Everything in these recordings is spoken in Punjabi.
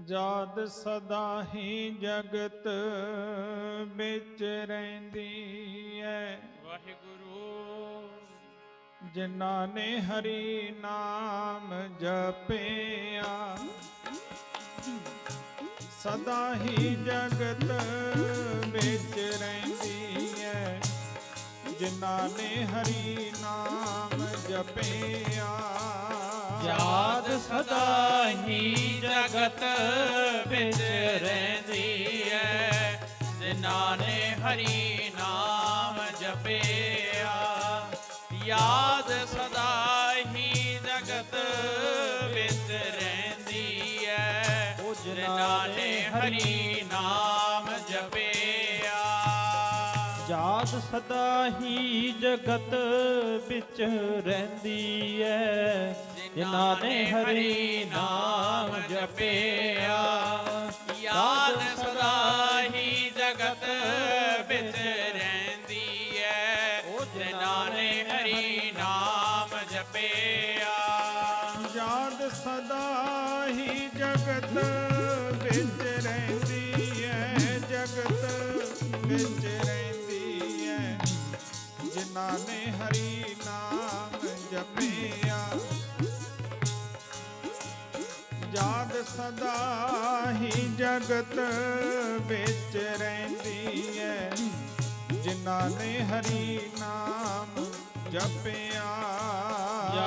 ਜਾਦ ਸਦਾ ਹੀ ਜਗਤ ਵਿੱਚ ਰਹਿੰਦੀ ਹੈ। ਵਾਹਿਗੁਰੂ ਜਿਨ੍ਹਾਂ ਨੇ ਹਰੀ ਨਾਮ ਜਪਿਆ, ਸਦਾ ਹੀ ਜਗਤ ਵਿੱਚ ਰਹਿੰਦੀ ਹੈ। ਜਿਨ੍ਹਾਂ ਨੇ ਹਰੀ ਨਾਮ ਜਪਿਆ, ਯਾਦ ਸਦਾ ਹੀ ਜਗਤ ਵਿੱਚ ਰਹਿੰਦੀ ਹੈ। ਜਿਨ੍ਹਾਂ ਨੇ ਹਰੀ ਨਾਮ ਜਪਿਆ, ਯਾਦ ਸਦਾ ਹੀ ਜਗਤ ਵਿੱਚ ਰਹਿੰਦੀ ਹੈ। ਜਿਨ੍ਹਾਂ ਨੇ ਹਰੀ ਨਾਮ ਜਪਿਆ, ਯਾਦ ਸਦਾ ਹੀ ਜਗਤ ਵਿੱਚ ਰਹਿੰਦੀ ਹੈ। ਜਿਨ੍ਹਾਂ ਨੇ ਹਰੀ ਨਾਮ ਜਪਿਆ, ਯਾਦ ਸਦਾ ਹੀ ਜਗਤ ਵਿੱਚ ਰਹਿੰਦੀ ਹੈ। ਜਿਨ੍ਹਾਂ ਨੇ ਹਰੀ ਨਾਮ ਜਪਿਆ, ਯਾਦ ਸਦਾ ਹੀ ਜਗਤ ਵਿੱਚ ਰਹਿੰਦੀ ਹੈ। ਜਗਤ ਵਿੱਚ ਰਹਿੰਦੀ ਹੈ। ਜਿਨ੍ਹਾਂ ਨੇ ਹਰੀ ਨਾਮ ਜਪਿਆ, ਯਾਦ ਸਦਾ ਹੀ ਜਗਤ ਵਿੱਚ ਰਹਿੰਦੀ ਹੈ। ਜਿਨ੍ਹਾਂ ਨੇ ਹਰੀ ਨਾਮ ਜਪਿਆ,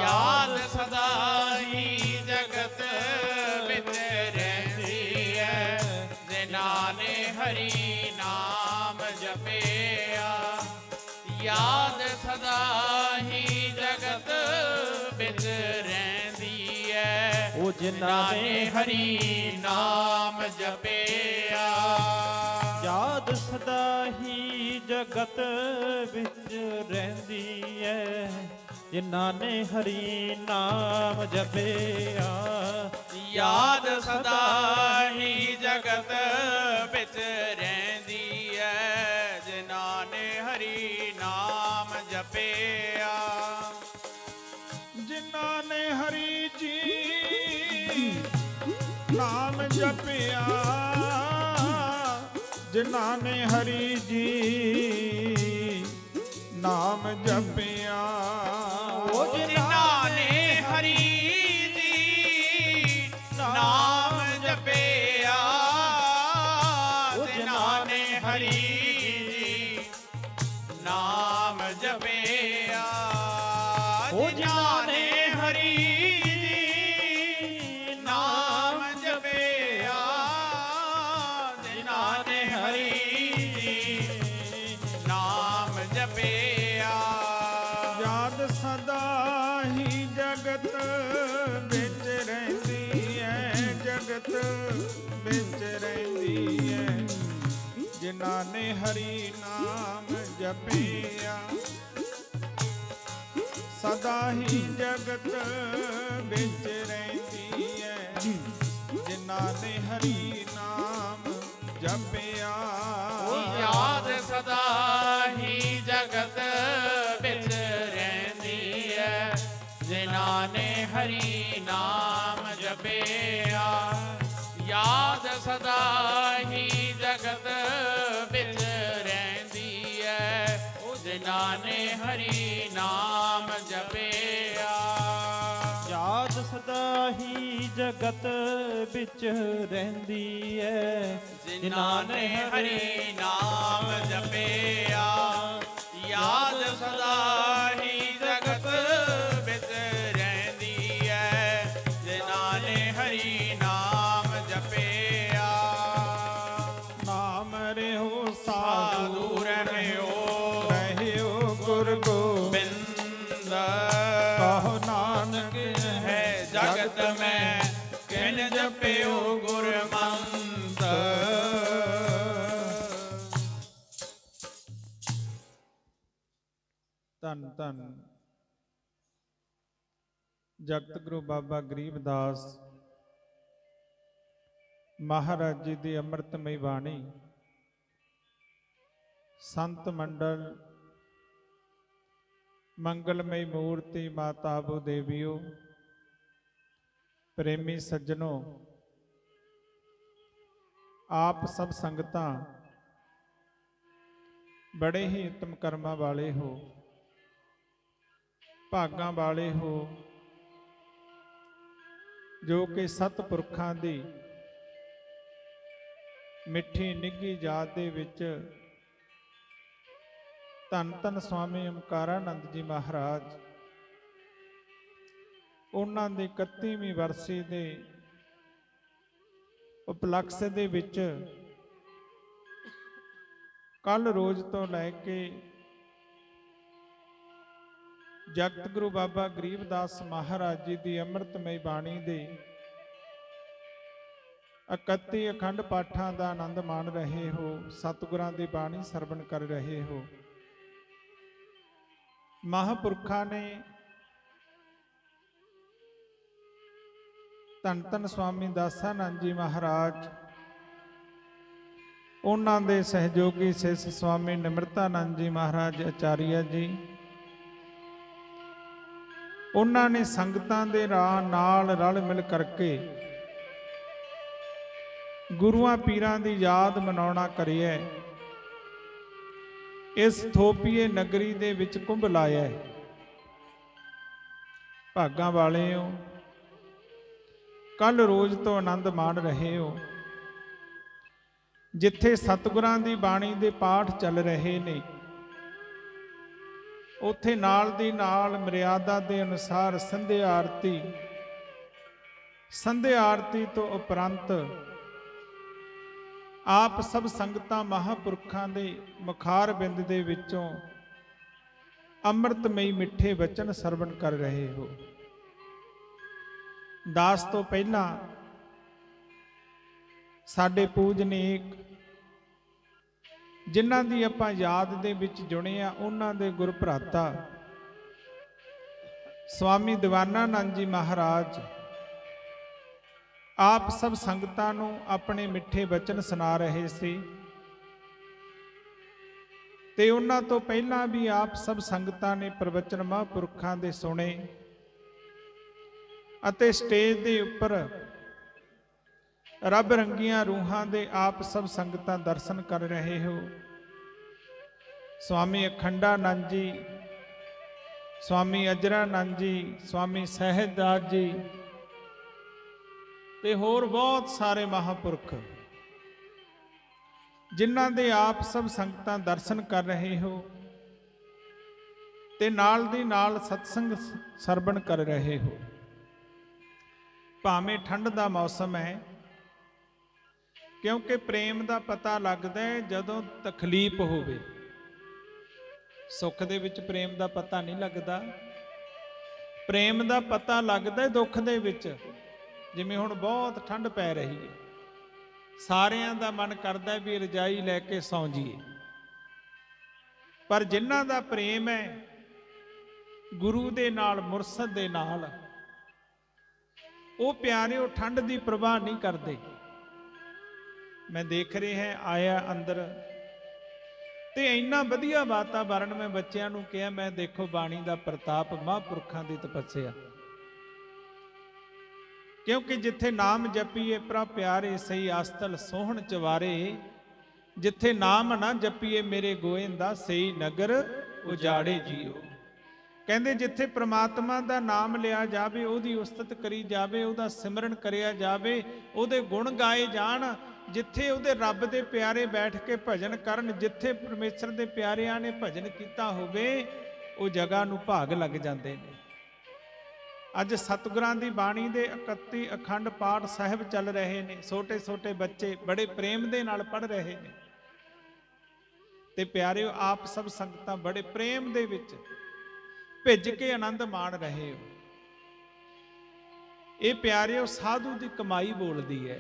ਯਾਦ ਸਦਾ ਹੀ ਜਗਤ ਵਿੱਚ ਰਹਿੰਦੀ ਹੈ। ਜਿਨ੍ਹਾਂ ਨੇ ਹਰੀ ਨਾਮ ਜਪਿਆ, ਯਾਦ ਸਦਾ ਹੀ ਜਗਤ ਵਿੱਚ ਰਹਿੰਦੀ ਹੈ। ਉਹ ਜਿਨ੍ਹਾਂ ਨੇ ਹਰੀ ਨਾਮ ਜਪਿਆ, ਯਾਦ ਸਦਾ ਹੀ ਜਗਤ ਵਿੱਚ ਰਹਿੰਦੀ ਹੈ। ਜਿਨ੍ਹਾਂ ਨੇ ਹਰੀ ਨਾਮ ਜਪਿਆ, ਯਾਦ ਸਦਾ ਹੀ ਜਗਤ ਵਿੱਚ ਰਹਿੰਦੀ ਹੈ। ਜਿਨ੍ਹਾਂ ਨੇ ਹਰੀ ਨਾਮ ਜਪਿਆ, ਜਿਨ੍ਹਾਂ ਨੇ ਹਰੀ ਜੀ ਨਾਮ ਜਪਿਆ, ਜਿਨ੍ਹਾਂ ਨੇ ਹਰੀ ਜੀ ਨਾਮ ਜਪਿਆ, ਉਹ ਜਿਨ੍ਹਾਂ ਨੇ ਹਰੀ ਜੀ ਨਾਮ ਜਪਿਆ, ਜਿਨ੍ਹਾਂ ਨੇ ਹਰੀ ਜੀ ਨਾਮ ਜਪਿਆ, ਜਿਨ੍ਹਾਂ ਨੇ ਹਰੀ ਜੀ ਨਾਮ ਜਪਿਆ, ਜਿਨ੍ਹਾਂ ਨੇ ਹਰੀ ਜੀ ਨਾਮ ਜਪਿਆ, ਯਾਦ ਸਦਾ ਹੀ ਜਗਤ ਵਿੱਚ ਰਹਿੰਦੀ ਹੈ। ਜਗਤ ਵਿੱਚ ਰਹਿੰਦੀ ਹੈ। ਜਿਨ੍ਹਾਂ ਨੇ ਹਰੀ ਨਾਮ ਜਪਿਆ, ਸਦਾ ਹੀ ਜਗਤ ਵਿੱਚ ਰਹਿੰਦੀ ਹੈ। ਜਿਨ੍ਹਾਂ ਨੇ ਹਰੀ ਨਾਮ ਜਪਿਆ, ਯਾਦ ਸਦਾ ਹੀ ਜਗਤ ਵਿੱਚ ਰਹਿੰਦੀ ਹੈ। ਜਿਨ੍ਹਾਂ ਨੇ ਹਰੀ ਨਾਮ ਜਪਿਆ, ਯਾਦ ਸਦਾ ਹੀ ਜਗਤ ਵਿੱਚ ਰਹਿੰਦੀ ਹੈ। ਜਿਨ੍ਹਾਂ ਨੇ ਹਰੀ ਨਾਮ ਜਪਿਆ, ਯਾਦ ਸਦਾ ਹੀ ਜਗਤ ਵਿੱਚ ਰਹਿੰਦੀ ਹੈ। ਜਿਨ੍ਹਾਂ ਨੇ ਹਰੀ ਨਾਮ ਜਪਿਆ, ਯਾਦ ਸਦਾ ਹੀ ਜਗਤ ਵਿੱਚ ਰਹਿੰਦੀ ਹੈ। ਜਿਨ੍ਹਾਂ ਨੇ ਹਰੀ ਨਾਮ ਜਪਿਆ, ਨਾਮ ਰਹਿਓ ਸਾਧੂ ਰਹਿਓ ਗੁਰ ਗੋਬਿੰਦ, ਕਹੋ ਨਾਨਕ ਹੈ ਜਗਤ ਮੈਂ ਕਿਨ ਜਪਿਓ ਗੁਰਮੰਤ। ਧੰਨ ਧੰਨ ਜਗਤ ਗੁਰੂ ਬਾਬਾ ਗਰੀਬਦਾਸ ਮਹਾਰਾਜ ਜੀ ਦੀ ਅੰਮ੍ਰਿਤਮਈ ਬਾਣੀ। ਸੰਤ ਮੰਡਲ, ਮੰਗਲਮਈ ਮੂਰਤੀ, ਮਾਤਾ ਬੂ ਦੇਵੀਓ, ਪ੍ਰੇਮੀ ਸੱਜਣੋ, ਆਪ ਸਭ ਸੰਗਤਾਂ ਬੜੇ ਹੀ ਉੱਤਮ ਕਰਮਾਂ ਵਾਲੇ ਹੋ, ਭਾਗਾਂ ਵਾਲੇ ਹੋ, ਜੋ ਕਿ ਸਤਿਪੁਰਖਾਂ ਦੀ ਮਿੱਠੀ ਨਿੱਘੀ ਯਾਦ ਦੇ ਵਿੱਚ ਧੰਨ ਧੰਨ ਸਵਾਮੀ ਓਮਕਾਰਾਨੰਦ ਜੀ ਮਹਾਰਾਜ ਉਹਨਾਂ ਦੀ 31ਵੀਂ ਵਰਸੀ ਦੇ ਉਪਲਕਸ਼ ਦੇ ਵਿੱਚ ਕੱਲ ਰੋਜ਼ ਤੋਂ ਲੈ ਕੇ ਜਗਤ ਗੁਰੂ ਬਾਬਾ ਗਰੀਬਦਾਸ ਮਹਾਰਾਜ ਜੀ ਦੀ ਅੰਮ੍ਰਿਤਮਈ ਬਾਣੀ ਦੇ 31 ਅਖੰਡ ਪਾਠਾਂ ਦਾ ਆਨੰਦ ਮਾਣ ਰਹੇ ਹੋ, ਸਤਿਗੁਰਾਂ ਦੀ ਬਾਣੀ ਸਰਵਣ ਕਰ ਰਹੇ ਹੋ। ਮਹਾਂਪੁਰਖਾਂ ਨੇ ਧੰਨ ਧੰਨ ਸਵਾਮੀ ਦਾਸਾਨੰਦ ਜੀ ਮਹਾਰਾਜ, ਉਹਨਾਂ ਦੇ ਸਹਿਯੋਗੀ ਸਿਸ ਸਵਾਮੀ ਨਿਮਰਤਾਨੰਦ ਜੀ ਮਹਾਰਾਜ ਆਚਾਰੀਆ ਜੀ, ਉਹਨਾਂ ਨੇ ਸੰਗਤਾਂ ਦੇ ਰਾਹ ਨਾਲ ਰਲ ਮਿਲ ਕਰਕੇ ਗੁਰੂਆਂ ਪੀਰਾਂ ਦੀ ਯਾਦ ਮਨਾਉਣਾ ਕਰਿਆ। ਇਸ ਥੋਪੀਏ ਨਗਰੀ ਦੇ ਵਿੱਚ ਕੁੰਭ ਲਾਇਆ। ਭਾਗਾਂ ਵਾਲੇ ਹੋ, ਕੱਲ ਰੋਜ਼ ਤੋਂ ਆਨੰਦ ਮਾਣ ਰਹੇ ਹੋ। ਜਿੱਥੇ ਸਤਿਗੁਰਾਂ ਦੀ ਬਾਣੀ ਦੇ ਪਾਠ ਚੱਲ ਰਹੇ ਨੇ, ਉੱਥੇ ਨਾਲ ਦੀ ਨਾਲ ਮਰਿਆਦਾ ਦੇ ਅਨੁਸਾਰ ਸੰਧਿਆ ਆਰਤੀ ਤੋਂ ਉਪਰੰਤ ਆਪ ਸਭ ਸੰਗਤਾਂ ਮਹਾਂਪੁਰਖਾਂ ਦੇ ਮੁਖਾਰ ਬਿੰਦ ਦੇ ਵਿੱਚੋਂ ਅੰਮ੍ਰਿਤਮਈ ਮਿੱਠੇ ਬਚਨ ਸਰਵਣ ਕਰ ਰਹੇ ਹੋ। ਦਾਸ ਤੋਂ ਪਹਿਲਾਂ ਸਾਡੇ ਪੂਜਨੀਕ ਜਿਨ੍ਹਾਂ ਦੀ ਆਪਾਂ ਯਾਦ ਦੇ ਵਿੱਚ ਜੁੜੇ ਆ, ਉਹਨਾਂ ਦੇ ਗੁਰ ਭਰਾਤਾ ਸਵਾਮੀ ਦੀਵਾਨਾਨੰਦ ਜੀ ਮਹਾਰਾਜ ਆਪ ਸਭ ਸੰਗਤਾਂ ਨੂੰ ਆਪਣੇ ਮਿੱਠੇ ਬਚਨ ਸੁਣਾ ਰਹੇ ਸੀ, ਤੇ ਉਹਨਾਂ ਤੋਂ ਪਹਿਲਾਂ ਵੀ ਆਪ ਸਭ ਸੰਗਤਾਂ ਨੇ ਪ੍ਰਵਚਨ ਮਹਾਂਪੁਰਖਾਂ ਦੇ ਸੁਣੇ, ਅਤੇ ਸਟੇਜ ਦੇ ਉੱਪਰ ਰੱਬ ਰੰਗੀਆਂ ਰੂਹਾਂ ਦੇ ਆਪ ਸਭ ਸੰਗਤਾਂ ਦਰਸ਼ਨ ਕਰ ਰਹੇ ਹੋ। ਸਵਾਮੀ ਅਖੰਡਾਨੰਦ ਜੀ, ਸਵਾਮੀ ਅਜਰਾਨੰਦ ਜੀ, ਸਵਾਮੀ ਸਹਿਜਦਾਸ ਜੀ ਤੇ ਹੋਰ ਬਹੁਤ ਸਾਰੇ ਮਹਾਂਪੁਰਖ, ਜਿਨ੍ਹਾਂ ਦੇ ਆਪ ਸਭ ਸੰਗਤਾਂ ਦਰਸ਼ਨ ਕਰ ਰਹੇ ਹੋ ਤੇ ਨਾਲ ਦੀ ਨਾਲ ਸਤਸੰਗ ਸਰਵਣ ਕਰ ਰਹੇ ਹੋ। ਭਾਵੇਂ ਠੰਡ ਦਾ ਮੌਸਮ ਹੈ, ਕਿਉਂਕਿ ਪ੍ਰੇਮ ਦਾ ਪਤਾ ਲੱਗਦਾ ਹੈ ਜਦੋਂ ਤਕਲੀਫ ਹੋਵੇ। ਸੁੱਖ ਦੇ ਵਿੱਚ ਪ੍ਰੇਮ ਦਾ ਪਤਾ ਨਹੀਂ ਲੱਗਦਾ, ਪ੍ਰੇਮ ਦਾ ਪਤਾ ਲੱਗਦਾ ਦੁੱਖ ਦੇ ਵਿੱਚ। ਜਿਵੇਂ ਹੁਣ ਬਹੁਤ ਠੰਡ ਪੈ ਰਹੀ ਹੈ, ਸਾਰਿਆਂ ਦਾ ਮਨ ਕਰਦਾ ਵੀ ਰਜਾਈ ਲੈ ਕੇ ਸੌਂ ਜਾਈਏ, ਪਰ ਜਿਨ੍ਹਾਂ ਦਾ ਪ੍ਰੇਮ ਹੈ ਗੁਰੂ ਦੇ ਨਾਲ, ਮੁਰਸ਼ਦ ਦੇ ਨਾਲ, ਉਹ ਪਿਆਰੇ ਉਹ ਠੰਡ ਦੀ ਪਰਵਾਹ ਨਹੀਂ ਕਰਦੇ। ਮੈਂ ਦੇਖ ਰਿਹਾ ਆਇਆ ਅੰਦਰ ਤੇ ਇੰਨਾ ਵਧੀਆ ਵਾਤਾਵਰਣ। ਮੈਂ ਬੱਚਿਆਂ ਨੂੰ ਕਿਹਾ, ਮੈਂ ਦੇਖੋ ਬਾਣੀ ਦਾ ਪ੍ਰਤਾਪ, ਮਹਾਂਪੁਰਖਾਂ ਦੀ ਤਪੱਸਿਆ। ਕਿਉਂਕਿ ਜਿੱਥੇ ਨਾਮ ਜਪੀਏ ਪ੍ਰਭ ਪਿਆਰੇ, ਸਹੀ ਆਸਤਲ ਸੋਹਣ ਚਵਾਰੇ। ਜਿੱਥੇ ਨਾਮ ਨਾ ਜਪੀਏ ਮੇਰੇ ਗੋਇੰਦਾ, ਸਹੀ ਨਗਰ ਉਜਾੜੇ ਜੀਓ। ਕਹਿੰਦੇ ਜਿੱਥੇ ਪ੍ਰਮਾਤਮਾ ਦਾ ਨਾਮ ਲਿਆ ਜਾਵੇ, ਉਹਦੀ ਉਸਤਤ ਕਰੀ ਜਾਵੇ, ਉਹਦਾ ਸਿਮਰਨ ਕਰਿਆ ਜਾਵੇ, ਉਹਦੇ ਗੁਣ ਗਾਏ ਜਾਣ, ਜਿੱਥੇ ਉਹਦੇ ਰੱਬ ਦੇ ਪਿਆਰੇ ਬੈਠ ਕੇ ਭਜਨ ਕਰਨ, ਜਿੱਥੇ ਪਰਮੇਸ਼ਰ ਦੇ ਪਿਆਰਿਆਂ ਨੇ ਭਜਨ ਕੀਤਾ ਹੋਵੇ, ਉਹ ਜਗ੍ਹਾ ਨੂੰ ਭਾਗ ਲੱਗ ਜਾਂਦੇ ਨੇ। ਅੱਜ ਸਤਿਗੁਰਾਂ ਦੀ ਬਾਣੀ ਦੇ 31 ਅਖੰਡ ਪਾਠ ਸਾਹਿਬ ਚੱਲ ਰਹੇ ਨੇ। ਛੋਟੇ ਛੋਟੇ ਬੱਚੇ ਬੜੇ ਪ੍ਰੇਮ ਦੇ ਨਾਲ ਪੜ੍ਹ ਰਹੇ ਨੇ, ਤੇ ਪਿਆਰਿਓ ਆਪ ਸਭ ਸੰਗਤਾਂ ਬੜੇ ਪ੍ਰੇਮ ਦੇ ਵਿੱਚ ਭਿੱਜ ਕੇ ਆਨੰਦ ਮਾਣ ਰਹੇ ਹੋ। ਇਹ ਪਿਆਰਿਓ ਸਾਧੂ ਦੀ ਕਮਾਈ ਬੋਲਦੀ ਹੈ।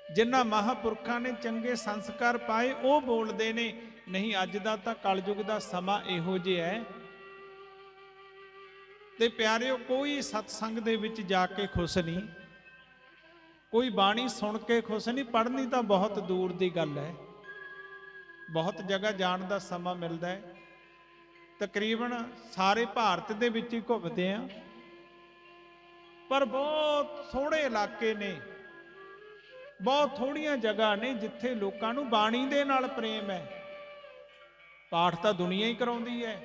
ਜਿਨ੍ਹਾਂ ਮਹਾਂਪੁਰਖਾਂ ਨੇ ਚੰਗੇ ਸੰਸਕਾਰ ਪਾਏ ਉਹ ਬੋਲਦੇ ਨੇ। ਨਹੀਂ, ਅੱਜ ਦਾ ਤਾਂ ਕਲਯੁਗ ਦਾ ਸਮਾਂ ਇਹੋ ਜਿਹਾ ਹੈ। ਤੇ ਪਿਆਰਿਓ ਕੋਈ ਸਤਸੰਗ ਦੇ ਵਿੱਚ ਜਾ ਕੇ ਖੁਸ਼ ਨਹੀਂ, ਕੋਈ ਬਾਣੀ ਸੁਣ ਕੇ ਖੁਸ਼ ਨਹੀਂ। ਪੜ੍ਹਨੀ ਤਾਂ ਬਹੁਤ ਦੂਰ ਦੀ ਗੱਲ ਹੈ, ਬਹੁਤ ਜਗ੍ਹਾ ਜਾਣ ਦਾ ਸਮਾਂ ਮਿਲਦਾ ਹੈ। ਤਕਰੀਬਨ ਸਾਰੇ ਭਾਰਤ ਦੇ ਵਿੱਚ ਹੀ ਘੁੰਮਦੇ ਆ, ਪਰ ਬਹੁਤ ਥੋੜੇ ਇਲਾਕੇ ਨੇ ਬਹੁਤ ਥੋੜੀਆਂ ਜਗ੍ਹਾ ਨੇ ਜਿੱਥੇ ਲੋਕਾਂ ਨੂੰ ਬਾਣੀ ਦੇ ਨਾਲ ਪ੍ਰੇਮ ਹੈ। ਪਾਠ ਤਾਂ ਦੁਨੀਆ ਹੀ ਕਰਾਉਂਦੀ ਹੈ,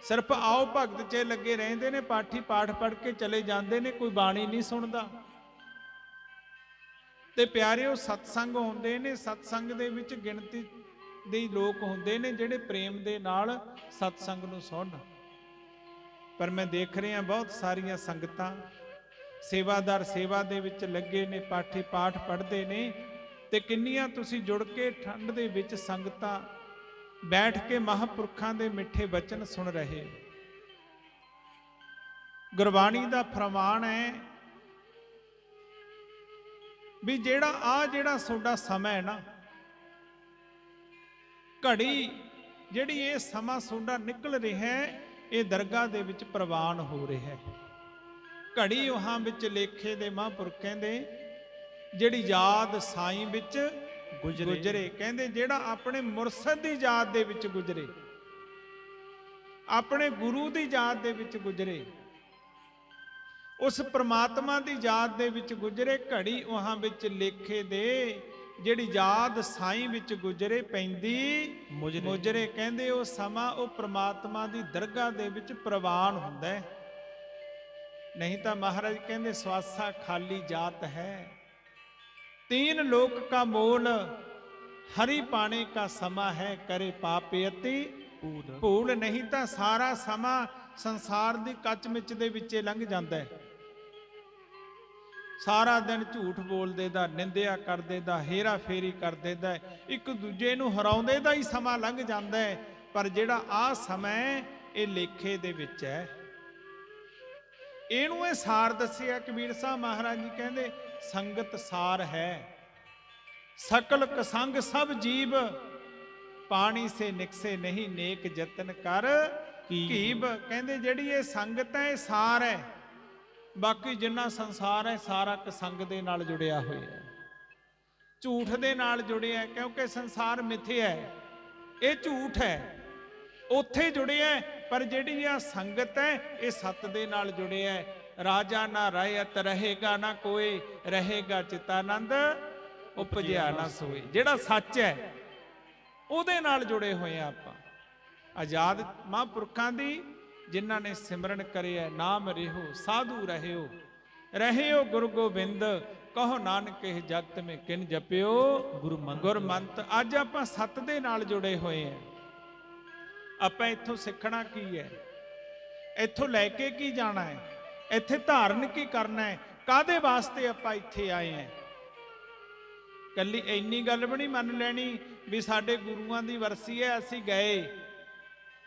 ਸਿਰਫ ਆਓ ਭਗਤ 'ਚ ਲੱਗੇ ਰਹਿੰਦੇ ਨੇ, ਪਾਠੀ ਪਾਠ ਪੜ੍ਹ ਕੇ ਚਲੇ ਜਾਂਦੇ ਨੇ, ਕੋਈ ਬਾਣੀ ਨਹੀਂ ਸੁਣਦਾ। ਤੇ ਪਿਆਰਿਓ, ਸਤਸੰਗ ਹੁੰਦੇ ਨੇ, ਸਤਸੰਗ ਦੇ ਵਿੱਚ ਗਿਣਤੀ ਦੇ ਲੋਕ ਹੁੰਦੇ ਨੇ ਜਿਹੜੇ ਪ੍ਰੇਮ ਦੇ ਨਾਲ ਸਤਸੰਗ ਨੂੰ ਸੁਣਨ। ਪਰ ਮੈਂ ਦੇਖ ਰਿਹਾ ਬਹੁਤ ਸਾਰੀਆਂ ਸੰਗਤਾਂ, ਸੇਵਾਦਾਰ ਸੇਵਾ ਦੇ ਵਿੱਚ ਲੱਗੇ ਨੇ, ਪਾਠੀ ਪਾਠ ਪੜ੍ਹਦੇ ਨੇ, ਤੇ ਕਿੰਨੀਆਂ ਤੁਸੀਂ ਜੁੜ ਕੇ ਠੰਡ ਦੇ ਵਿੱਚ ਸੰਗਤਾਂ ਬੈਠ ਕੇ ਮਹਾਂਪੁਰਖਾਂ ਦੇ ਮਿੱਠੇ ਬਚਨ ਸੁਣ ਰਹੇ। ਗੁਰਬਾਣੀ ਦਾ ਫਰਮਾਨ ਹੈ ਵੀ ਜਿਹੜਾ ਤੁਹਾਡਾ ਸਮਾਂ ਹੈ ਨਾ, ਘੜੀ ਜਿਹੜੀ ਇਹ ਸਮਾਂ ਤੁਹਾਡਾ ਨਿਕਲ ਰਿਹਾ ਹੈ, ਇਹ ਦਰਗਾਹ ਦੇ ਵਿੱਚ ਪ੍ਰਵਾਨ ਹੋ ਰਿਹਾ ਹੈ। ਘੜੀ ਉਹਾਂ ਵਿੱਚ ਲੇਖੇ ਦੇ ਮਹਾਂਪੁਰਖਾਂ ਦੇ ਜਿਹੜੀ ਯਾਦ ਸਾਈਂ ਵਿੱਚ ਗੁਜਰੇ। ਕਹਿੰਦੇ ਜਿਹੜਾ ਆਪਣੇ ਮੁਰਸ਼ਦ ਦੀ ਯਾਦ ਦੇ ਵਿੱਚ ਗੁਜਰੇ, ਆਪਣੇ ਗੁਰੂ ਦੀ ਯਾਦ ਦੇ ਵਿੱਚ ਗੁਜਰੇ, ਉਸ ਪ੍ਰਮਾਤਮਾ ਦੀ ਯਾਦ ਦੇ ਵਿੱਚ ਗੁਜਰੇ, ਘੜੀ ਉਹਾਂ ਵਿੱਚ ਲੇਖੇ ਦੇ ਜਿਹੜੀ ਯਾਦ ਸਾਈਂ ਵਿੱਚ ਗੁਜਰੇ ਪੈਂਦੀ ਮੁਜਰੇ। ਕਹਿੰਦੇ ਉਹ ਸਮਾਂ ਉਹ ਪ੍ਰਮਾਤਮਾ ਦੀ ਦਰਗਾਹ ਦੇ ਵਿੱਚ ਪ੍ਰਵਾਨ ਹੁੰਦਾ ਹੈ। ਨਹੀਂ ਤਾਂ ਮਹਾਰਾਜ ਕਹਿੰਦੇ ਸਵਾਸਾ ਖਾਲੀ ਜਾਤ ਹੈ, तीन लोक का मोल हरि पाने का समा है, करे पापे अति भूल। नहीं तो सारा समा संसार दी कच मिच दे विचे लंघ जाता है। सारा दिन झूठ बोलदे दा, निंदिया करदे दा, हेरा फेरी करदे दा, एक दूजे नूं हराउंदे दा ही समा लंघ जाता है। पर जिहड़ा आ समय ये लेखे दे विच है, ਇਹਨੂੰ ਇਹ ਸਾਰ ਦੱਸਿਆ ਕਬੀਰ ਸਾਹਿਬ ਮਹਾਰਾਜ ਜੀ ਕਹਿੰਦੇ ਸੰਗਤ ਸਾਰ ਹੈ, ਸਕਲ ਕਸੰਗ ਸਭ ਜੀਵ, ਪਾਣੀ ਸੇ ਨਿਕਸੇ ਨਹੀਂ, ਨੇਕ ਯਤਨ ਕਰ ਕੀਬ। ਕਹਿੰਦੇ ਜਿਹੜੀ ਇਹ ਸੰਗਤ ਹੈ ਇਹ ਸਾਰ ਹੈ, ਬਾਕੀ ਜਿੰਨਾ ਸੰਸਾਰ ਹੈ ਸਾਰਾ ਕਸੰਗ ਦੇ ਨਾਲ ਜੁੜਿਆ ਹੋਇਆ ਹੈ, ਝੂਠ ਦੇ ਨਾਲ ਜੁੜਿਆ, ਕਿਉਂਕਿ ਸੰਸਾਰ ਮਿਥਿਆ ਹੈ, ਇਹ ਝੂਠ ਹੈ, ਉੱਥੇ ਜੁੜਿਆ। ਪਰ ਜਿਹੜੀ ਆ ਸੰਗਤ ਹੈ ਇਹ ਸੱਤ ਦੇ ਨਾਲ ਜੁੜਿਆ ਹੈ। ਰਾਜਾ ਨਾ ਰਾਇਤ ਰਹੇਗਾ ਨਾ ਕੋਈ, ਰਹੇਗਾ ਚਿਤਾਨੰਦ ਉਪਜਿਆ ਨਾ ਸੋਏ। ਜਿਹੜਾ ਸੱਚ ਹੈ ਉਹਦੇ ਨਾਲ ਜੁੜੇ ਹੋਏ ਆ ਆਪਾਂ। ਆਜ਼ਾਦ ਮਹਾਂਪੁਰਖਾਂ ਦੀ ਜਿਨ੍ਹਾਂ ਨੇ ਸਿਮਰਨ ਕਰਿਆ, ਨਾਮ ਰਹਿਓ ਸਾਧੂ ਰਹਿਓ ਗੁਰੂ ਗੋਬਿੰਦ, ਕਹੋ ਨਾਨਕ ਇਹ ਜਗਤ ਮੇ ਕਿਨ ਜਪਿਓ ਗੁਰਮੰਤ। ਅੱਜ ਆਪਾਂ ਸੱਤ ਦੇ ਨਾਲ ਜੁੜੇ ਹੋਏ ਆ। ਆਪਾਂ ਇੱਥੋਂ ਸਿੱਖਣਾ ਕੀ ਹੈ, ਇੱਥੋਂ ਲੈ ਕੇ ਕੀ ਜਾਣਾ ਹੈ, ਇੱਥੇ ਧਾਰਨ ਕੀ ਕਰਨਾ ਹੈ, ਕਾਹਦੇ ਵਾਸਤੇ ਆਪਾਂ ਇੱਥੇ ਆਏ ਹਾਂ। ਕੱਲੀ ਇੰਨੀ ਗੱਲ ਵੀ ਨਹੀਂ ਮੰਨ ਲੈਣੀ ਵੀ ਸਾਡੇ ਗੁਰੂਆਂ ਦੀ ਵਰਸੀ ਹੈ ਅਸੀਂ ਗਏ,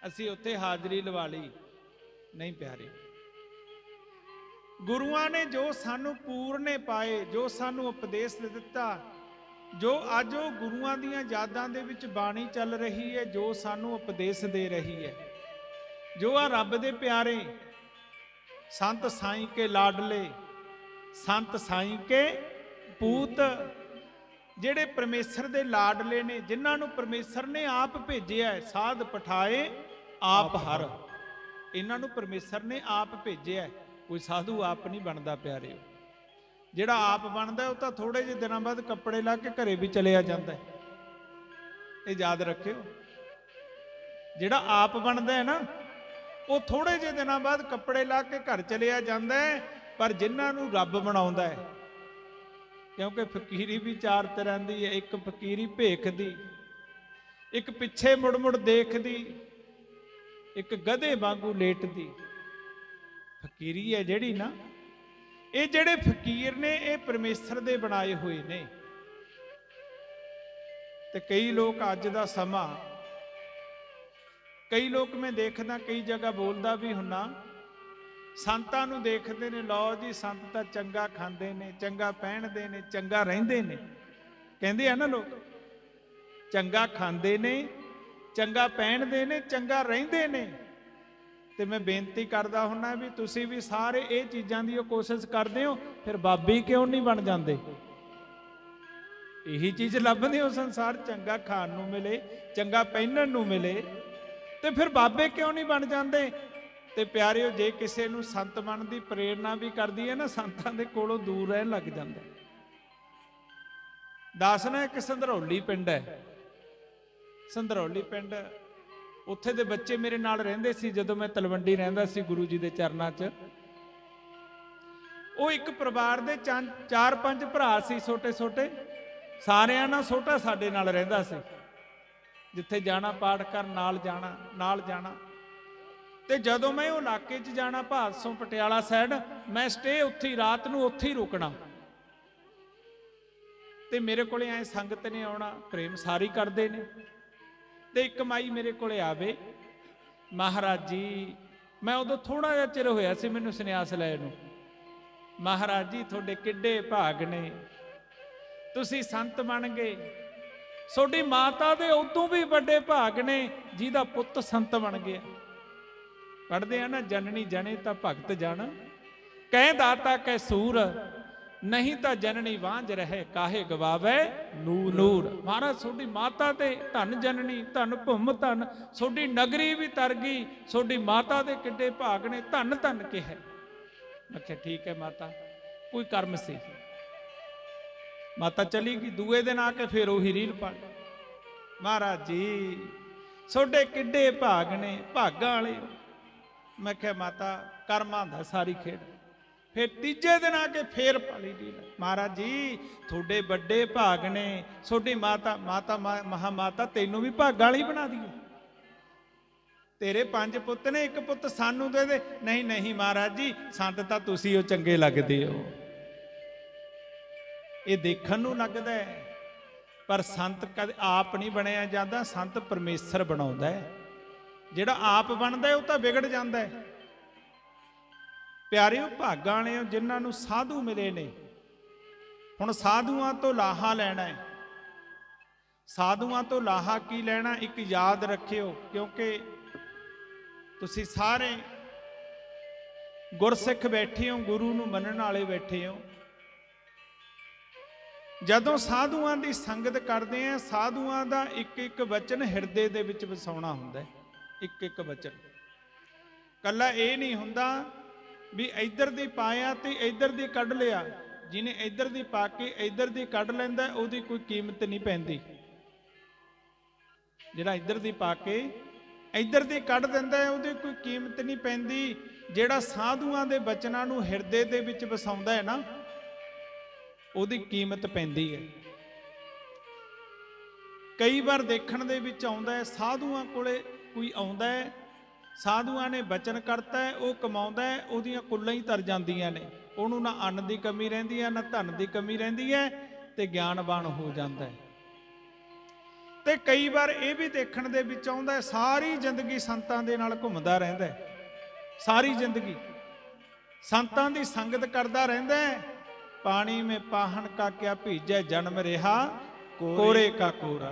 ਅਸੀਂ ਉੱਥੇ ਹਾਜ਼ਰੀ ਲਵਾ ਲਈ। ਨਹੀਂ ਪਿਆਰੇ, ਗੁਰੂਆਂ ਨੇ ਜੋ ਸਾਨੂੰ ਪੂਰਨੇ ਪਾਏ, ਜੋ ਸਾਨੂੰ ਉਪਦੇਸ਼ ਦਿੱਤਾ, ਜੋ ਅੱਜ ਉਹ ਗੁਰੂਆਂ ਦੀਆਂ ਯਾਦਾਂ ਦੇ ਵਿੱਚ ਬਾਣੀ ਚੱਲ ਰਹੀ ਹੈ, ਜੋ ਸਾਨੂੰ ਉਪਦੇਸ਼ ਦੇ ਰਹੀ ਹੈ, ਜੋ ਆ ਰੱਬ ਦੇ ਪਿਆਰੇ ਸੰਤ ਸਾਈਂ ਕੇ ਲਾਡਲੇ, ਸੰਤ ਸਾਈਂ ਕੇ ਪੂਤ, ਜਿਹੜੇ ਪਰਮੇਸ਼ਰ ਦੇ ਲਾਡਲੇ ਨੇ, ਜਿਨ੍ਹਾਂ ਨੂੰ ਪਰਮੇਸ਼ਰ ਨੇ ਆਪ ਭੇਜਿਆ। ਸਾਧ ਪਠਾਏ ਆਪ ਹਰ, ਇਹਨਾਂ ਨੂੰ ਪਰਮੇਸ਼ਰ ਨੇ ਆਪ ਭੇਜਿਆ। ਕੋਈ ਸਾਧੂ ਆਪ ਨਹੀਂ ਬਣਦਾ ਪਿਆਰੇ, ਜਿਹੜਾ ਆਪ ਬਣਦਾ ਉਹ ਤਾਂ ਥੋੜੇ ਜਿਹੇ ਦਿਨਾਂ ਬਾਅਦ ਕੱਪੜੇ ਲਾ ਕੇ ਘਰੇ ਵੀ ਚਲਿਆ ਜਾਂਦਾ, ਇਹ ਯਾਦ ਰੱਖਿਓ। ਜਿਹੜਾ ਆਪ ਬਣਦਾ ਹੈ ਨਾ ਉਹ ਥੋੜੇ ਜਿਹੇ ਦਿਨਾਂ ਬਾਅਦ ਕੱਪੜੇ ਲਾ ਕੇ ਘਰ ਚਲਿਆ ਜਾਂਦਾ ਹੈ। ਪਰ ਜਿਨ੍ਹਾਂ ਨੂੰ ਰੱਬ ਬਣਾਉਂਦਾ ਹੈ, ਕਿਉਂਕਿ ਫਕੀਰੀ ਵੀ ਚਾਰ ਤਰ੍ਹਾਂ ਦੀ ਹੈ, ਇੱਕ ਫਕੀਰੀ ਭੇਖ ਦੀ, ਇੱਕ ਪਿੱਛੇ ਮੁੜ ਮੁੜ ਦੇਖਦੀ, ਇੱਕ ਗਧੇ ਵਾਂਗੂ ਲੇਟਦੀ। ਫਕੀਰੀ ਹੈ ਜਿਹੜੀ ਨਾ, ਇਹ ਜਿਹੜੇ ਫਕੀਰ ਨੇ ਇਹ ਪਰਮੇਸ਼ਰ ਦੇ ਬਣਾਏ ਹੋਏ ਨੇ। ਤੇ ਕਈ ਲੋਕ ਅੱਜ ਦਾ ਸਮਾਂ, ਕਈ ਲੋਕ ਮੈਂ ਦੇਖਦਾ ਕਈ ਜਗ੍ਹਾ ਬੋਲਦਾ ਵੀ ਹੁੰਨਾ, ਸੰਤਾਂ ਨੂੰ ਦੇਖਦੇ ਨੇ, ਲਓ ਜੀ ਸੰਤ ਤਾਂ ਚੰਗਾ ਖਾਂਦੇ ਨੇ, ਚੰਗਾ ਪਹਿਨਦੇ ਨੇ, ਚੰਗਾ ਰਹਿੰਦੇ ਨੇ, ਕਹਿੰਦੇ ਆ ਨਾ ਲੋਕ, ਚੰਗਾ ਖਾਂਦੇ ਨੇ, ਚੰਗਾ ਪਹਿਨਦੇ ਨੇ, ਚੰਗਾ ਰਹਿੰਦੇ ਨੇ। ਤੇ ਮੈਂ ਬੇਨਤੀ ਕਰਦਾ ਹੁੰਨਾ ਵੀ ਤੁਸੀਂ ਵੀ ਸਾਰੇ ਇਹ ਚੀਜ਼ਾਂ ਦੀ ਕੋਸ਼ਿਸ਼ ਕਰਦੇ ਹੋ, ਫਿਰ ਬਾਬੇ ਕਿਉਂ ਨਹੀਂ ਬਣ ਜਾਂਦੇ? ਇਹੀ ਚੀਜ਼ ਲੱਭਦੇ ਹੋ ਸੰਸਾਰ, ਚੰਗਾ ਖਾਣ ਨੂੰ ਮਿਲੇ, ਚੰਗਾ ਪਹਿਨਣ ਨੂੰ ਮਿਲੇ, ਤੇ ਫਿਰ ਬਾਬੇ ਕਿਉਂ ਨਹੀਂ ਬਣ ਜਾਂਦੇ? ਤੇ ਪਿਆਰਿਓ, ਜੇ ਕਿਸੇ ਨੂੰ ਸੰਤ ਬਣਨ ਦੀ ਪ੍ਰੇਰਨਾ ਵੀ ਕਰਦੀ ਹੈ ਨਾ, ਸੰਤਾਂ ਦੇ ਕੋਲੋਂ ਦੂਰ ਰਹਿਣ ਲੱਗ ਜਾਂਦਾ। ਦੱਸਣਾ ਇੱਕ ਸੰਧਰੌਲੀ ਪਿੰਡ ਹੈ, ਸੰਧਰੌਲੀ ਪਿੰਡ, ਉੱਥੇ ਦੇ ਬੱਚੇ ਮੇਰੇ ਨਾਲ ਰਹਿੰਦੇ ਸੀ ਜਦੋਂ ਮੈਂ ਤਲਵੰਡੀ ਰਹਿੰਦਾ ਸੀ ਗੁਰੂ ਜੀ ਦੇ ਚਰਨਾਂ 'ਚ। ਉਹ ਇੱਕ ਪਰਿਵਾਰ ਦੇ 4-5 ਭਰਾ ਸੀ, ਛੋਟੇ ਛੋਟੇ, ਸਾਰਿਆਂ ਨਾਲ ਛੋਟਾ ਸਾਡੇ ਨਾਲ ਰਹਿੰਦਾ ਸੀ। ਜਿੱਥੇ ਜਾਣਾ ਪਾਠ ਕਰਨ ਨਾਲ ਜਾਣਾ। ਤੇ ਜਦੋਂ ਮੈਂ ਉਹ ਇਲਾਕੇ 'ਚ ਜਾਣਾ, ਭਾਦਸੋਂ ਪਟਿਆਲਾ ਸਾਈਡ, ਮੈਂ ਸਟੇ ਉੱਥੇ ਹੀ, ਰਾਤ ਨੂੰ ਉੱਥੇ ਹੀ ਰੁਕਣਾ। ਤੇ ਮੇਰੇ ਕੋਲੇ ਐ ਸੰਗਤ ਨੇ ਆਉਣਾ, ਪ੍ਰੇਮ ਸਾਰੀ ਕਰਦੇ ਨੇ। ਤੇ ਇੱਕ ਮਾਈ ਮੇਰੇ ਕੋਲੇ ਆਵੇ, ਮਹਾਰਾਜ ਜੀ, ਮੈਂ ਉਦੋਂ ਥੋੜਾ ਜਿਹਾ ਚਿਰ ਹੋਇਆ ਸੀ ਮੈਨੂੰ ਸੰਨਿਆਸ ਲੈ ਨੂੰ, ਮਹਾਰਾਜ ਜੀ ਤੁਹਾਡੇ ਕਿੱਡੇ ਭਾਗ ਨੇ, ਤੁਸੀਂ ਸੰਤ ਬਣ ਗਏ। ਤੁਹਾਡੀ ਮਾਤਾ ਦੇ ਉਦੋਂ ਵੀ ਵੱਡੇ ਭਾਗ ਨੇ ਜਿਹਦਾ ਪੁੱਤ ਸੰਤ ਬਣ ਗਿਆ। ਪੜ੍ਹਦੇ ਆ ਨਾ, ਜਨਨੀ ਜਣੇ ਤਾਂ ਭਗਤ ਜਨ, ਕਹਿ ਦਾਤਾ ਕਹਿ ਸੂਰ, ਨਹੀਂ ਤਾਂ ਜਨਨੀ ਵਾਂਝ ਰਹੇ, ਕਾਹੇ ਗਵਾਵੇ ਨੂਰ। ਮਹਾਰਾਜ ਤੁਹਾਡੀ ਮਾਤਾ ਤੇ ਧਨ ਜਨਨੀ, ਧਨ ਭੁੰਮ ਧਨ, ਤੁਹਾਡੀ ਨਗਰੀ ਵੀ ਤਰ ਗਈ, ਤੁਹਾਡੀ ਮਾਤਾ ਦੇ ਕਿੱਡੇ ਭਾਗ ਨੇ, ਧਨ ਧਨ ਕਿਹਾ। ਮੈਂ ਕਿਹਾ ਠੀਕ ਹੈ ਮਾਤਾ, ਕੋਈ ਕਰਮ ਸੀ। ਮਾਤਾ ਚਲੀ ਗਈ। ਦੂਏ ਦਿਨ ਆ ਕੇ ਫਿਰ ਉਹੀ ਰੀਲ ਪਾ, ਮਹਾਰਾਜ ਜੀ ਤੁਹਾਡੇ ਕਿੱਡੇ ਭਾਗ ਨੇ, ਭਾਗਾਂ ਵਾਲੇ। ਮੈਂ ਕਿਹਾ ਮਾਤਾ ਕਰਮਾਂ ਦਾ ਸਾਰੀ ਖੇਡ। ਫਿਰ ਤੀਜੇ ਦਿਨ ਆ ਕੇ ਫੇਰ ਪਾਲੀ ਰੀਲ, ਮਹਾਰਾਜ ਜੀ ਤੁਹਾਡੇ ਵੱਡੇ ਭਾਗ ਨੇ, ਤੁਹਾਡੀ ਮਾਤਾ ਮਹਾਮਾਤਾ ਤੈਨੂੰ ਵੀ ਭਾਗਾਂ ਵਾਲੀ ਬਣਾ ਦਈਏ, ਤੇਰੇ 5 ਪੁੱਤ ਨੇ, ਇੱਕ ਪੁੱਤ ਸਾਨੂੰ ਦੇ ਦੇ। ਨਹੀਂ ਨਹੀਂ ਮਹਾਰਾਜ ਜੀ, ਸੰਤ ਤਾਂ ਤੁਸੀਂ ਉਹ ਚੰਗੇ ਲੱਗਦੇ ਹੋ। ਇਹ ਦੇਖਣ ਨੂੰ ਲੱਗਦਾ ਹੈ, ਪਰ ਸੰਤ ਕਦੇ ਆਪ ਨਹੀਂ ਬਣਿਆ ਜਾਂਦਾ, ਸੰਤ ਪਰਮੇਸ਼ਰ ਬਣਾਉਂਦਾ ਹੈ। ਜਿਹੜਾ ਆਪ ਬਣਦਾ ਉਹ ਤਾਂ ਵਿਗੜ ਜਾਂਦਾ ਹੈ। ਪਿਆਰਿਓ, ਭਾਗਾਂ ਵਾਲੇ ਜਿਨ੍ਹਾਂ ਨੂੰ ਸਾਧੂ ਮਿਲੇ ਨੇ। ਹੁਣ ਸਾਧੂਆਂ ਤੋਂ ਲਾਹਾ ਲੈਣਾ ਹੈ। ਸਾਧੂਆਂ ਤੋਂ ਲਾਹਾ ਕੀ ਲੈਣਾ, ਇੱਕ ਯਾਦ ਰੱਖਿਓ, ਕਿਉਂਕਿ ਤੁਸੀਂ ਸਾਰੇ ਗੁਰਸਿੱਖ ਬੈਠੇ ਹੋ, ਗੁਰੂ ਨੂੰ ਮੰਨਣ ਵਾਲੇ ਬੈਠੇ ਹੋ। ਜਦੋਂ ਸਾਧੂਆਂ ਦੀ ਸੰਗਤ ਕਰਦੇ ਆ, ਸਾਧੂਆਂ ਦਾ ਇੱਕ ਇੱਕ ਵਚਨ ਹਿਰਦੇ ਦੇ ਵਿੱਚ ਵਸਾਉਣਾ ਹੁੰਦਾ। ਇੱਕ ਇੱਕ ਵਚਨ, ਕੱਲਾ ਇਹ ਨਹੀਂ ਹੁੰਦਾ ਵੀ ਇੱਧਰ ਦੀ ਪਾਇਆ ਤੇ ਇੱਧਰ ਦੀ ਕੱਢ ਲਿਆ। ਜਿਹਨੇ ਇੱਧਰ ਦੀ ਪਾ ਕੇ ਇੱਧਰ ਦੀ ਕੱਢ ਲੈਂਦਾ, ਉਹਦੀ ਕੋਈ ਕੀਮਤ ਨਹੀਂ ਪੈਂਦੀ। ਜਿਹੜਾ ਇੱਧਰ ਦੀ ਪਾ ਕੇ ਇੱਧਰ ਦੀ ਕੱਢ ਦਿੰਦਾ, ਉਹਦੀ ਕੋਈ ਕੀਮਤ ਨਹੀਂ ਪੈਂਦੀ। ਜਿਹੜਾ ਸਾਧੂਆਂ ਦੇ ਬਚਨਾਂ ਨੂੰ ਹਿਰਦੇ ਦੇ ਵਿੱਚ ਵਸਾਉਂਦਾ ਹੈ ਨਾ, ਉਹਦੀ ਕੀਮਤ ਪੈਂਦੀ ਹੈ। ਕਈ ਵਾਰ ਦੇਖਣ ਦੇ ਵਿੱਚ ਆਉਂਦਾ ਹੈ, ਸਾਧੂਆਂ ਕੋਲੇ ਕੋਈ ਆਉਂਦਾ ਹੈ, ਸਾਧੂਆਂ ਨੇ ਬਚਨ ਕਰਤਾ ਹੈ, ਉਹ ਕਮਾਉਂਦਾ ਹੈ, ਉਹਦੀਆਂ ਕੁੱਲਾਂ ਹੀ ਤਰ ਜਾਂਦੀਆਂ ਨੇ, ਉਹਨੂੰ ਨਾ ਅੰਨ ਦੀ ਕਮੀ ਰਹਿੰਦੀ ਹੈ, ਨਾ ਧਨ ਦੀ ਕਮੀ ਰਹਿੰਦੀ ਹੈ, ਤੇ ਗਿਆਨਵਾਨ ਹੋ ਜਾਂਦਾ ਹੈ। ਤੇ ਕਈ ਵਾਰ ਇਹ ਵੀ ਦੇਖਣ ਦੇ ਵਿੱਚ ਆਉਂਦਾ ਹੈ, ਸਾਰੀ ਜ਼ਿੰਦਗੀ ਸੰਤਾਂ ਦੇ ਨਾਲ ਘੁੰਮਦਾ ਰਹਿੰਦਾ ਹੈ, ਸਾਰੀ ਜ਼ਿੰਦਗੀ ਸੰਤਾਂ ਦੀ ਸੰਗਤ ਕਰਦਾ ਰਹਿੰਦਾ ਹੈ। ਪਾਣੀ में पाहन का क्या ਭੀਜੈ, ਜਨਮ ਰਿਹਾ ਕੋਰੇ ਕਾ ਕੋਰਾ।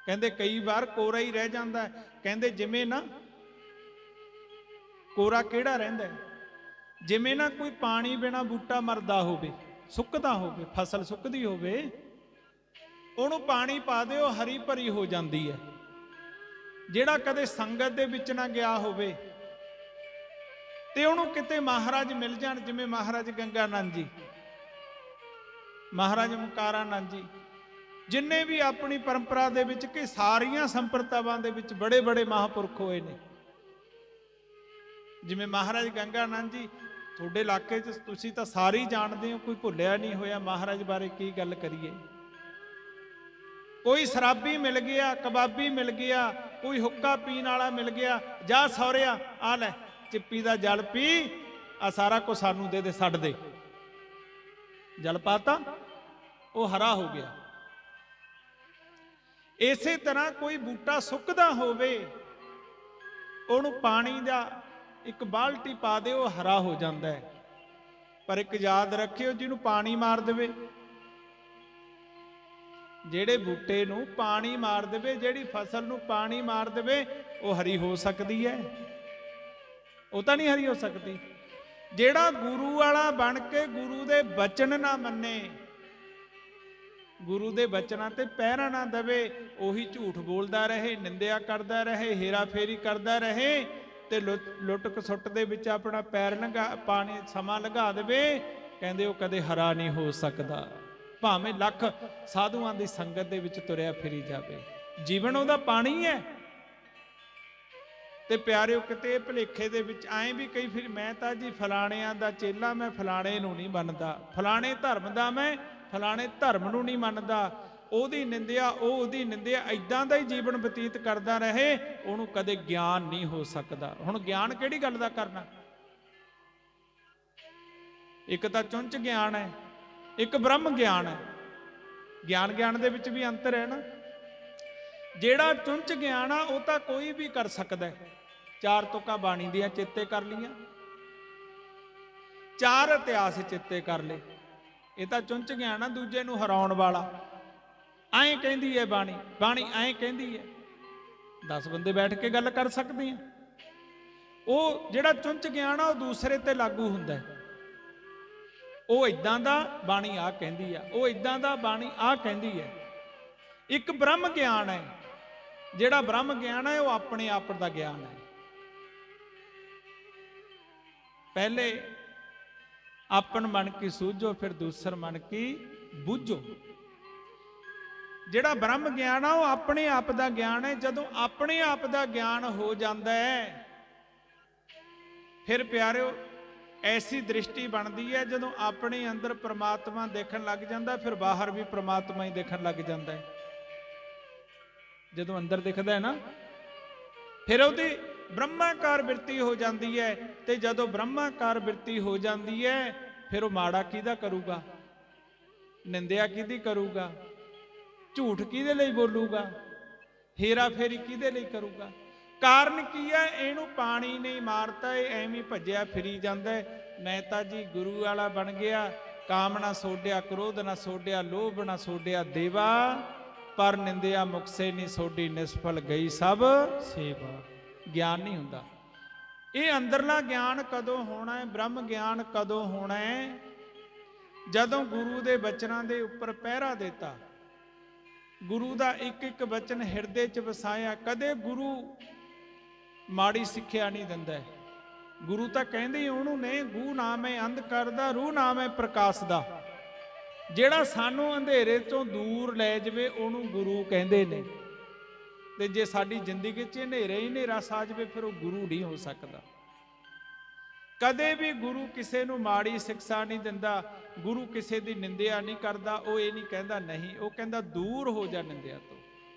ਕਹਿੰਦੇ ਕਈ ਵਾਰ ਕੋਰਾ ਹੀ ਰਹਿ ਜਾਂਦਾ ਹੈ। ਕਹਿੰਦੇ ਜਿਵੇਂ ਨਾ ਕੋਰਾ ਕਿਹੜਾ ਰਹਿੰਦਾ, ਜਿਵੇਂ ਨਾ ਕੋਈ ਪਾਣੀ ਬਿਨਾ ਬੂਟਾ ਮਰਦਾ ਹੋਵੇ, ਸੁੱਕਦਾ ਹੋਵੇ, ਫਸਲ ਸੁੱਕਦੀ ਹੋਵੇ, ਉਹਨੂੰ ਪਾਣੀ ਪਾ ਦਿਓ, ਹਰੀ ਭਰੀ ਹੋ ਜਾਂਦੀ ਹੈ। ਜਿਹੜਾ ਕਦੇ ਸੰਗਤ ਦੇ ਵਿੱਚ ਨਾ ਗਿਆ ਹੋਵੇ ਤੇ ਉਹਨੂੰ ਕਿਤੇ ਮਹਾਰਾਜ ਮਿਲ ਜਾਣ, ਜਿਵੇਂ ਮਹਾਰਾਜ ਗੰਗਾਨੰਦ ਜੀ, ਮਹਾਰਾਜ ਮੁਕਾਰਾਨੰਦ ਜੀ, ਜਿੰਨੇ ਵੀ ਆਪਣੀ ਪਰੰਪਰਾ ਦੇ ਵਿੱਚ ਕਿ ਸਾਰੀਆਂ ਸੰਪਰਦਾਵਾਂ ਦੇ ਵਿੱਚ ਬੜੇ ਬੜੇ ਮਹਾਂਪੁਰਖ ਹੋਏ ਨੇ, ਜਿਵੇਂ ਮਹਾਰਾਜ ਗੰਗਾਨੰਦ ਜੀ, ਤੁਹਾਡੇ ਇਲਾਕੇ 'ਚ ਤੁਸੀਂ ਤਾਂ ਸਾਰੇ ਹੀ ਜਾਣਦੇ ਹੋ, ਕੋਈ ਭੁੱਲਿਆ ਨਹੀਂ ਹੋਇਆ। ਮਹਾਰਾਜ ਬਾਰੇ ਕੀ ਗੱਲ ਕਰੀਏ। ਕੋਈ ਸ਼ਰਾਬੀ ਮਿਲ ਗਿਆ, ਕਬਾਬੀ ਮਿਲ ਗਿਆ, ਕੋਈ ਹੁੱਕਾ ਪੀਣ ਵਾਲਾ ਮਿਲ ਗਿਆ, ਜਾ ਸਹੁਰਿਆ ਆ ਲੈ ਚਿੱਪੀ ਦਾ ਜਲ ਪੀ, ਆ ਸਾਰਾ ਕੁਝ ਸਾਨੂੰ ਦੇ ਦੇ, ਛੱਡ ਦੇ। ਜਲ ਪਾਤਾ, ਉਹ ਹਰਾ ਹੋ ਗਿਆ। ਇਸੇ ਤਰ੍ਹਾਂ ਕੋਈ ਬੂਟਾ ਸੁੱਕਦਾ ਹੋਵੇ, ਉਹਨੂੰ ਪਾਣੀ ਦਾ ਇੱਕ ਬਾਲਟੀ ਪਾ ਦੇ, ਉਹ ਹਰਾ ਹੋ ਜਾਂਦਾ ਹੈ। ਪਰ ਇੱਕ ਯਾਦ ਰੱਖਿਓ, ਜਿਹਨੂੰ ਪਾਣੀ ਮਾਰ ਦੇਵੇ, ਜਿਹੜੇ ਬੂਟੇ ਨੂੰ ਪਾਣੀ ਮਾਰ ਦੇਵੇ, ਜਿਹੜੀ ਫਸਲ ਨੂੰ ਪਾਣੀ ਮਾਰ ਦੇਵੇ, ਉਹ ਹਰੀ ਹੋ ਸਕਦੀ ਹੈ? ਉਹ ਤਾਂ ਨਹੀਂ ਹਰੀ ਹੋ ਸਕਦੀ। ਜਿਹੜਾ ਗੁਰੂ ਵਾਲਾ ਬਣ ਕੇ ਗੁਰੂ ਦੇ ਬਚਨ ਨਾ ਮੰਨੇ, ਗੁਰੂ ਦੇ ਬਚਨਾਂ ਤੇ ਪਹਿਰਾ ਨਾ ਦੇਵੇ, ਉਹੀ ਝੂਠ ਬੋਲਦਾ ਰਹੇ, ਨਿੰਦਿਆ ਕਰਦਾ ਰਹੇ, ਹੇਰਾ ਫੇਰੀ ਕਰਦਾ ਰਹੇ, ਤੇ ਲੁੱਟ ਖਸੁੱਟ ਦੇ ਵਿੱਚ ਆਪਣਾ ਪੈਰ ਲੰਘਾ, ਪਾਣੀ ਸਮਾਂ ਲੰਘਾ ਦੇਵੇ, ਕਹਿੰਦੇ ਉਹ ਕਦੇ ਹਰਾ ਨਹੀਂ ਹੋ ਸਕਦਾ। ਭਾਵੇਂ ਲੱਖ ਸਾਧੂਆਂ ਦੀ ਸੰਗਤ ਦੇ ਵਿੱਚ ਤੁਰਿਆ ਫਿਰੀ ਜਾਵੇ, ਜੀਵਨ ਉਹਦਾ ਪਾਣੀ ਹੈ। ਤੇ ਪਿਆਰਿਓ, ਕਿਤੇ ਭੁਲੇਖੇ ਦੇ ਵਿੱਚ ਐਂ ਵੀ ਕਈ ਫਿਰ ਮੈਂ ਤਾਂ ਜੀ ਫਲਾਣਿਆਂ ਦਾ ਚੇਲਾ, ਮੈਂ ਫਲਾਣੇ ਨੂੰ ਨਹੀਂ ਮੰਨਦਾ, ਫਲਾਣੇ ਧਰਮ ਦਾ ਮੈਂ ਫਲਾਣੇ ਧਰਮ ਨੂੰ ਨਹੀਂ ਮੰਨਦਾ, ਉਹਦੀ ਨਿੰਦਿਆ, ਉਹ ਉਹਦੀ ਨਿੰਦਿਆ, ਇਦਾਂ ਦਾ ਹੀ ਜੀਵਨ ਬਤੀਤ ਕਰਦਾ ਰਹੇ, ਉਹਨੂੰ ਕਦੇ ਗਿਆਨ ਨਹੀਂ ਹੋ ਸਕਦਾ। ਹੁਣ ਗਿਆਨ ਕਿਹੜੀ ਗੱਲ ਦਾ ਕਰਨਾ? ਇੱਕ ਤਾਂ ਚੁੰਝ ਗਿਆਨ ਹੈ, ਇੱਕ ਬ੍ਰਹਮ ਗਿਆਨ ਹੈ। ਗਿਆਨ ਦੇ ਵਿੱਚ ਵੀ ਅੰਤਰ ਹੈ ਨਾ। ਜਿਹੜਾ ਚੁੰਝ ਗਿਆਨ ਆ ਉਹ ਤਾਂ ਕੋਈ ਵੀ ਕਰ ਸਕਦਾ ਹੈ। 4 ਤੁਕਾਂ ਬਾਣੀ ਦੀਆਂ ਚੇਤੇ ਕਰ ਲੀਆਂ, 4 ਇਤਿਹਾਸ ਚੇਤੇ ਕਰ ਲਏ, ਇਹ ਤਾਂ ਚੁੰਝ ਗਿਆਨ ਆ, ਦੂਜੇ ਨੂੰ ਹਰਾਉਣ ਵਾਲਾ। ਐਂ ਕਹਿੰਦੀ ਹੈ ਬਾਣੀ, ਬਾਣੀ ਐਂ ਕਹਿੰਦੀ ਹੈ, 10 ਬੰਦੇ ਬੈਠ ਕੇ ਗੱਲ ਕਰ ਸਕਦੇ ਆ। ਉਹ ਜਿਹੜਾ ਚੁੰਝ ਗਿਆਨ ਆ ਉਹ ਦੂਸਰੇ ਤੇ ਲਾਗੂ ਹੁੰਦਾ ਹੈ। ਉਹ ਇਦਾਂ ਦਾ, ਬਾਣੀ ਆ ਕਹਿੰਦੀ ਆ, ਉਹ ਇਦਾਂ ਦਾ, ਬਾਣੀ ਆ ਕਹਿੰਦੀ ਹੈ। ਇੱਕ ਬ੍ਰਹਮ ਗਿਆਨ ਹੈ, ਜਿਹੜਾ ਬ੍ਰਹਮ ਗਿਆਨ ਹੈ ਉਹ ਆਪਣੇ ਆਪ ਦਾ ਗਿਆਨ ਹੈ। ਪਹਿਲੇ ਆਪਨ ਮਨ ਕੀ ਸੂਝੋ, ਫਿਰ ਦੂਸਰ ਮਨ ਕੀ ਬੂਝੋ। ਜਿਹੜਾ ਬ੍ਰਹਮ ਗਿਆਨ ਆ ਉਹ ਆਪਣੇ ਆਪ ਦਾ ਗਿਆਨ ਹੈ। ਜਦੋਂ ਆਪਣੇ ਆਪ ਦਾ ਗਿਆਨ ਹੋ ਜਾਂਦਾ ਹੈ, ਫਿਰ ਪਿਆਰਿਓ ਐਸੀ ਦ੍ਰਿਸ਼ਟੀ ਬਣਦੀ ਹੈ, ਜਦੋਂ ਆਪਣੇ ਅੰਦਰ ਪ੍ਰਮਾਤਮਾ ਦੇਖਣ ਲੱਗ ਜਾਂਦਾ, ਫਿਰ ਬਾਹਰ ਵੀ ਪ੍ਰਮਾਤਮਾ ਹੀ ਦੇਖਣ ਲੱਗ ਜਾਂਦਾ ਹੈ। ਜਦੋਂ ਅੰਦਰ ਦਿਖਦਾ ਹੈ ਨਾ, ਫਿਰ ਉਹਦੀ ਬ੍ਰਹਮਾਕਾਰ ਬਿਰਤੀ ਹੋ ਜਾਂਦੀ ਹੈ। ਤੇ ਜਦੋਂ ਬ੍ਰਹਮਾਕਾਰ ਬਿਰਤੀ ਹੋ ਜਾਂਦੀ ਹੈ, ਫਿਰ ਉਹ ਮਾੜਾ ਕਿਹਦਾ ਕਰੂਗਾ, ਨਿੰਦਿਆ ਕਿਹਦੀ ਕਰੂਗਾ, ਝੂਠ ਕਿਹਦੇ ਲਈ ਬੋਲੂਗਾ, ਹੇਰਾ ਫੇਰੀ ਕਿਹਦੇ ਲਈ ਕਰੂਗਾ। ਕਾਰਨ ਕੀ ਹੈ? ਇਹਨੂੰ ਪਾਣੀ ਨਹੀਂ ਮਾਰਤਾ, ਇਹ ਐਵੇਂ ਭੱਜਿਆ ਫਿਰੀ ਜਾਂਦਾ। ਮੈਂ ਤਾਂ ਜੀ ਗੁਰੂ ਵਾਲਾ ਬਣ ਗਿਆ, ਕਾਮ ਨਾ ਸੋਡਿਆ, ਕ੍ਰੋਧ ਨਾ ਸੋਡਿਆ, ਲੋਭ ਨਾ ਸੋਡਿਆ ਦੇਵਾ, ਪਰ ਨਿੰਦਿਆ ਮੁਕਸੇ ਨਹੀਂ ਸੋਡੀ, ਨਿਸਫਲ ਗਈ ਸਭ ਸੇਵਾ। ਗਿਆਨ ਨਹੀਂ ਹੁੰਦਾ। ਇਹ ਅੰਦਰਲਾ ਗਿਆਨ ਕਦੋਂ ਹੋਣਾ ਹੈ? ਬ੍ਰਹਮ ਗਿਆਨ ਕਦੋਂ ਹੋਣਾ ਹੈ? ਜਦੋਂ ਗੁਰੂ ਦੇ ਬਚਨਾਂ ਦੇ ਉੱਪਰ ਪਹਿਰਾ ਦਿੱਤਾ, ਗੁਰੂ ਦਾ ਇੱਕ ਇੱਕ ਬਚਨ ਹਿਰਦੇ 'ਚ ਵਸਾਇਆ। ਕਦੇ ਗੁਰੂ ਮਾੜੀ ਸਿੱਖਿਆ ਨਹੀਂ ਦਿੰਦਾ। ਗੁਰੂ ਤਾਂ ਕਹਿੰਦੇ ਉਹਨੂੰ ਨੇ, ਗੂ ਨਾਮ ਹੈ ਅੰਧਕਾਰ ਦਾ, ਰੂਹ ਨਾਮ ਹੈ ਪ੍ਰਕਾਸ਼ ਦਾ। ਜਿਹੜਾ ਸਾਨੂੰ ਅੰਧੇਰੇ ਤੋਂ ਦੂਰ ਲੈ ਜਾਵੇ ਉਹਨੂੰ ਗੁਰੂ ਕਹਿੰਦੇ ਨੇ। ਤੇ ਜੇ ਸਾਡੀ ਜ਼ਿੰਦਗੀ 'ਚ ਹਨੇਰੇ ਹੀ ਹਨੇਰਾ ਸਾ ਜਾਵੇ, ਫਿਰ ਉਹ ਗੁਰੂ ਨਹੀਂ ਹੋ ਸਕਦਾ। ਕਦੇ ਵੀ ਗੁਰੂ ਕਿਸੇ ਨੂੰ ਮਾੜੀ ਸਿੱਖਿਆ ਨਹੀਂ ਦਿੰਦਾ, ਗੁਰੂ ਕਿਸੇ ਦੀ ਨਿੰਦਿਆ ਨਹੀਂ ਕਰਦਾ। ਉਹ ਇਹ ਨਹੀਂ ਕਹਿੰਦਾ ਨਹੀਂ, ਉਹ ਕਹਿੰਦਾ ਦੂਰ ਹੋ ਜਾ ਨਿੰਦਿਆ ਤੋਂ,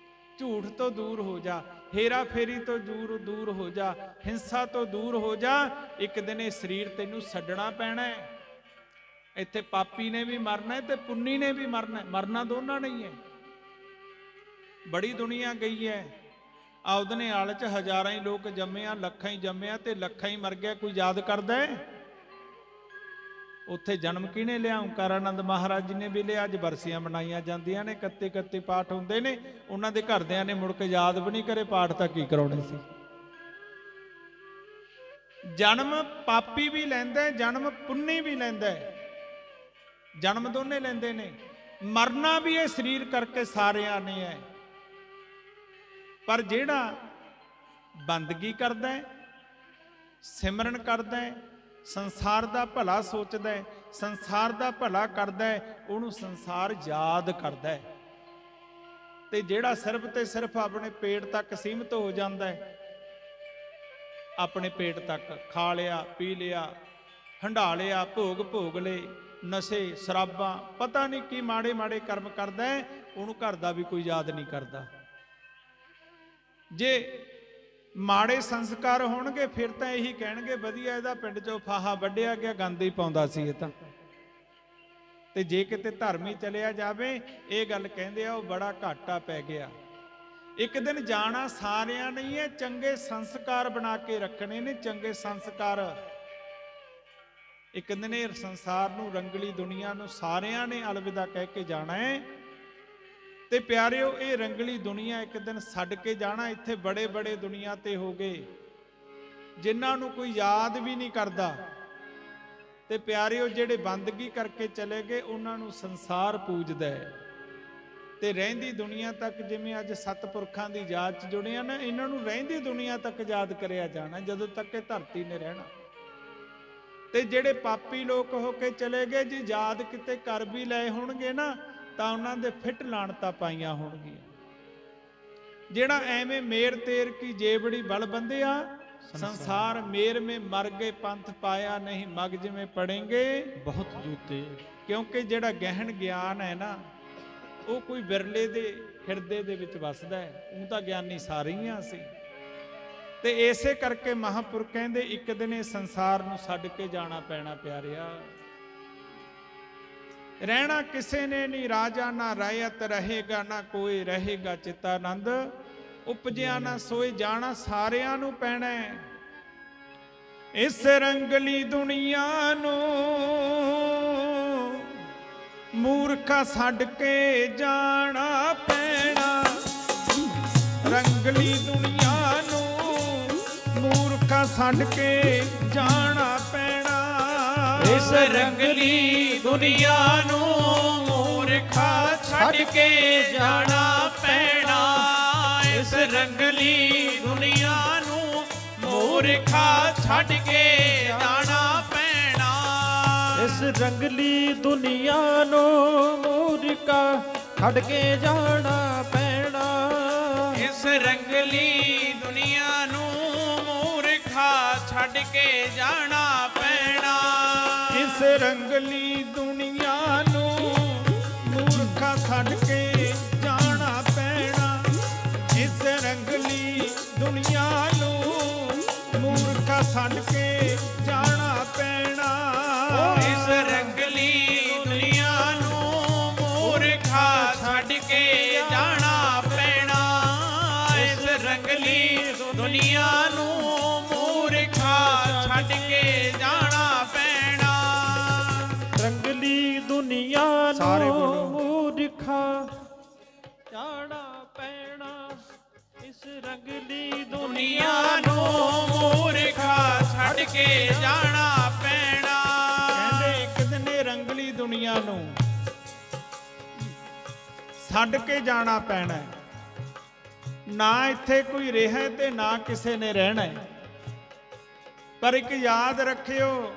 ਝੂਠ ਤੋਂ ਦੂਰ ਹੋ ਜਾ, ਹੇਰਾ ਫੇਰੀ ਤੋਂ ਦੂਰ ਹੋ ਜਾ, ਹਿੰਸਾ ਤੋਂ ਦੂਰ ਹੋ ਜਾ। ਇੱਕ ਦਿਨ ਇਹ ਸਰੀਰ ਤੈਨੂੰ ਛੱਡਣਾ ਪੈਣਾ ਹੈ। ਇੱਥੇ ਪਾਪੀ ਨੇ ਵੀ ਮਰਨਾ ਹੈ ਤੇ ਪੁੰਨੀ ਨੇ ਵੀ ਮਰਨਾ ਹੈ, ਮਰਨਾ ਦੋਨਾਂ ਨਹੀਂ ਹੈ। ਬੜੀ ਦੁਨੀਆ ਗਈ ਹੈ, ਆਉਦਨੇ ਆਲ 'ਚ ਹਜ਼ਾਰਾਂ ਹੀ ਲੋਕ ਜੰਮਿਆ, ਲੱਖਾਂ ਹੀ ਜੰਮਿਆ ਤੇ ਲੱਖਾਂ ਹੀ ਮਰ ਗਿਆ। ਕੋਈ ਯਾਦ ਕਰਦਾ ਹੈ? ਉੱਥੇ ਜਨਮ ਕਿਹਨੇ ਲਿਆ? ਓਂਕਾਰਾਨੰਦ ਮਹਾਰਾਜ ਜੀ ਨੇ ਵੀ ਲਿਆ। ਅੱਜ ਬਰਸੀਆਂ ਮਨਾਈਆਂ ਜਾਂਦੀਆਂ ਨੇ, 31 ਪਾਠ ਹੁੰਦੇ ਨੇ। ਉਹਨਾਂ ਦੇ ਘਰਦਿਆਂ ਨੇ ਮੁੜ ਕੇ ਯਾਦ ਵੀ ਨਹੀਂ ਕਰੇ, ਪਾਠ ਤਾਂ ਕੀ ਕਰਾਉਣੇ ਸੀ। ਜਨਮ ਪਾਪੀ ਵੀ ਲੈਂਦਾ, ਜਨਮ ਪੁੰਨੀ ਵੀ ਲੈਂਦਾ, ਜਨਮ ਦੋਨੇ ਲੈਂਦੇ ਨੇ। ਮਰਨਾ ਵੀ ਇਹ ਸਰੀਰ ਕਰਕੇ ਸਾਰਿਆਂ ਨੇ ਹੈ। ਪਰ ਜਿਹੜਾ ਬੰਦਗੀ ਕਰਦਾ ਹੈ, ਸਿਮਰਨ ਕਰਦਾ ਹੈ, ਸੰਸਾਰ ਦਾ ਭਲਾ ਸੋਚਦਾ ਹੈ, ਸੰਸਾਰ ਦਾ ਭਲਾ ਕਰਦਾ ਹੈ, ਉਹਨੂੰ ਸੰਸਾਰ ਯਾਦ ਕਰਦਾ ਹੈ। ਤੇ ਜਿਹੜਾ ਸਿਰਫ ਤੇ ਸਿਰਫ ਆਪਣੇ ਪੇਟ ਤੱਕ ਸੀਮਿਤ ਹੋ ਜਾਂਦਾ ਹੈ, ਆਪਣੇ ਪੇਟ ਤੱਕ ਖਾ ਲਿਆ, ਪੀ ਲਿਆ, ਹੰਢਾ ਲਿਆ, ਭੋਗ ਲਏ, ਨਸ਼ੇ, ਸ਼ਰਾਬਾਂ, ਪਤਾ ਨਹੀਂ ਕੀ ਮਾੜੇ ਮਾੜੇ ਕਰਮ ਕਰਦਾ ਹੈ, ਉਹਨੂੰ ਘਰ ਦਾ ਵੀ ਕੋਈ ਯਾਦ ਨਹੀਂ ਕਰਦਾ। ਜੇ ਮਾੜੇ ਸੰਸਕਾਰ ਹੋਣਗੇ ਫਿਰ ਤਾਂ ਇਹੀ ਕਹਿਣਗੇ ਵਧੀਆ ਇਹਦਾ ਪਿੰਡ 'ਚੋਂ ਫਾਹਾ ਵੱਢਿਆ ਗਿਆ, ਗੰਦ ਹੀ ਪਾਉਂਦਾ ਸੀ ਇਹ ਤਾਂ। ਤੇ ਜੇ ਕਿਤੇ ਧਰਮੀ ਚਲਿਆ ਜਾਵੇ, ਇਹ ਗੱਲ ਕਹਿੰਦੇ ਆ ਉਹ ਬੜਾ ਘਾਟਾ ਪੈ ਗਿਆ। ਇੱਕ ਦਿਨ ਜਾਣਾ ਸਾਰਿਆਂ ਨਹੀਂ ਹੈ, ਚੰਗੇ ਸੰਸਕਾਰ ਬਣਾ ਕੇ ਰੱਖਣੇ ਨੇ, ਚੰਗੇ ਸੰਸਕਾਰ। ਇੱਕ ਦਿਨ ਇਹ ਸੰਸਾਰ ਨੂੰ, ਰੰਗਲੀ ਦੁਨੀਆ ਨੂੰ ਸਾਰਿਆਂ ਨੇ ਅਲਵਿਦਾ ਕਹਿ ਕੇ ਜਾਣਾ ਹੈ। ਤੇ ਪਿਆਰਿਓ, ਇਹ ਰੰਗਲੀ ਦੁਨੀਆ ਇੱਕ ਦਿਨ ਛੱਡ ਕੇ ਜਾਣਾ। ਇੱਥੇ ਬੜੇ ਬੜੇ ਦੁਨੀਆ ਤੇ ਹੋ ਗਏ ਜਿਨ੍ਹਾਂ ਨੂੰ ਕੋਈ ਯਾਦ ਵੀ ਨਹੀਂ ਕਰਦਾ। ਤੇ ਪਿਆਰਿਓ, ਜਿਹੜੇ ਬੰਦਗੀ ਕਰਕੇ ਚਲੇ ਗਏ ਉਹਨਾਂ ਨੂੰ ਸੰਸਾਰ ਪੂਜਦਾ ਹੈ। ਤੇ ਰਹਿੰਦੀ ਦੁਨੀਆ ਤੱਕ, ਜਿਵੇਂ ਅੱਜ ਸਤਪੁਰਖਾਂ ਦੀ ਯਾਦ 'ਚ ਜੁੜਿਆ ਨਾ, ਇਹਨਾਂ ਨੂੰ ਰਹਿੰਦੀ ਦੁਨੀਆ ਤੱਕ ਯਾਦ ਕਰਿਆ ਜਾਣਾ ਜਦੋਂ ਤੱਕ ਇਹ ਧਰਤੀ ਨੇ ਰਹਿਣਾ। ਤੇ ਜਿਹੜੇ ਪਾਪੀ ਲੋਕ ਹੋ ਕੇ ਚਲੇ ਗਏ ਜੀ, ਯਾਦ ਕਿਤੇ ਕਰ ਵੀ ਲਏ ਹੋਣਗੇ ਨਾ, ਤਾਂ ਉਹਨਾਂ ਦੇ ਫਿੱਟ ਲਾਣਤਾਂ ਪਾਈਆਂ ਹੋਣਗੀਆਂ। ਜਿਹੜਾ ਐਵੇਂ ਮੇਰ ਤੇਰ ਕੀ ਜੇਬੜੀ ਬਲ ਬੰਦਿਆ ਸੰਸਾਰ ਮੇਰ ਮੇ ਮਰ ਗਏ ਪੰਥ ਪਾਇਆ ਨਹੀਂ ਮਗਜ ਮੇ ਪੜेंगे ਬਹੁਤ ਜੂਤੇ। ਕਿਉਂਕਿ ਜਿਹੜਾ ਗਹਿਣ ਗਿਆਨ ਹੈ ਨਾ ਉਹ ਕੋਈ ਬਿਰਲੇ ਦੇ ਹਿਰਦੇ ਦੇ ਵਿੱਚ ਵਸਦਾ ਹੈ, ਉਹ ਤਾਂ ਗਿਆਨੀ ਸਾਰੇ ਹੀ ਆ ਅਸੀਂ। ਤੇ ਇਸੇ ਕਰਕੇ ਮਹਾਂਪੁਰਖ ਕਹਿੰਦੇ ਇੱਕ ਦਿਨ ਇਹ ਸੰਸਾਰ ਨੂੰ ਛੱਡ ਕੇ ਜਾਣਾ ਪੈਣਾ ਪਿਆਰਿਆ। ਰਹਿਣਾ ਕਿਸੇ ਨੇ ਨਹੀਂ ਰਾਜਾ ਨਾ ਰਾਇਤ ਰਹੇਗਾ ਨਾ ਕੋਈ ਰਹੇਗਾ ਚਿਤਾਨੰਦ ਉਪਜਿਆ ਨਾ ਸੋਏ ਜਾਣਾ ਸਾਰਿਆਂ ਨੂੰ ਪੈਣਾ। ਇਸ ਰੰਗਲੀ ਦੁਨੀਆ ਨੂੰ ਮੂਰਖਾ ਛੱਡ ਕੇ ਜਾਣਾ ਪੈਣਾ। ਰੰਗਲੀ ਦੁਨੀਆ ਨੂੰ ਮੂਰਖਾ ਛੱਡ ਕੇ ਜਾਣਾ ਪੈਣਾ। ਇਸ ਰੰਗਲੀ ਦੁਨੀਆ ਨੂੰ ਮੂਰਖਾ ਛੱਡ ਕੇ ਜਾਣਾ ਪੈਣਾ। ਇਸ ਰੰਗਲੀ ਦੁਨੀਆ ਨੂੰ ਮੂਰਖਾ ਛੱਡ ਕੇ ਜਾਣਾ ਪੈਣਾ। ਇਸ ਰੰਗਲੀ ਦੁਨੀਆ ਨੂੰ ਮੂਰਖਾ ਛੱਡ ਕੇ ਜਾਣਾ ਪੈਣਾ। ਇਸ ਰੰਗਲੀ ਦੁਨੀਆ ਨੂੰ ਮੂਰਖਾ ਛੱਡ ਕੇ ਜਾਣਾ ਪੈਣਾ। ਇਸ ਰੰਗਲੀ ਦੁਨੀਆ ਨੂੰ ਮੂਰਖਾ ਛੱਡ ਕੇ ਜਾਣਾ ਪੈਣਾ। ਇਸ ਰੰਗਲੀ ਦੁਨੀਆ ਨੂੰ ਮੂਰਖਾ ਛੱਡ ਕੇ ਜਾਣਾ ਪੈਣਾ। ਇਸ ਰੰਗਲੀ ਦੁਨੀਆ ਨੂੰ ਮੂਰਖਾ ਛੱਡ ਕੇ ਜਾਣਾ ਪੈਣਾ। ਇਸ ਰੰਗਲੀ ਦੁਨੀਆ ਨੂੰ ਮੂਰਖਾ ਛੱਡ ਕੇ ਜਾਣਾ ਪੈਣਾ। ਰੰਗਲੀ ਦੁਨੀਆ ਨੂੰ ਮੂਰਖਾ ਜਾਣਾ ਪੈਣਾ। ਇਸ ਰੰਗਲੀ ਦੁਨੀਆ ਨੂੰ ਮੂਰਖਾ ਛੱਡ ਕੇ ਜਾਣਾ ਪੈਣਾ। ਕਹਿੰਦੇ ਇੱਕ ਦਿਨ ਇਹ ਰੰਗਲੀ ਦੁਨੀਆ ਨੂੰ ਛੱਡ ਕੇ ਜਾਣਾ ਪੈਣਾ। ਨਾ ਇੱਥੇ ਕੋਈ ਰਿਹਾ ਤੇ ਨਾ ਕਿਸੇ ਨੇ ਰਹਿਣਾ। ਪਰ ਇੱਕ ਯਾਦ ਰੱਖਿਓ,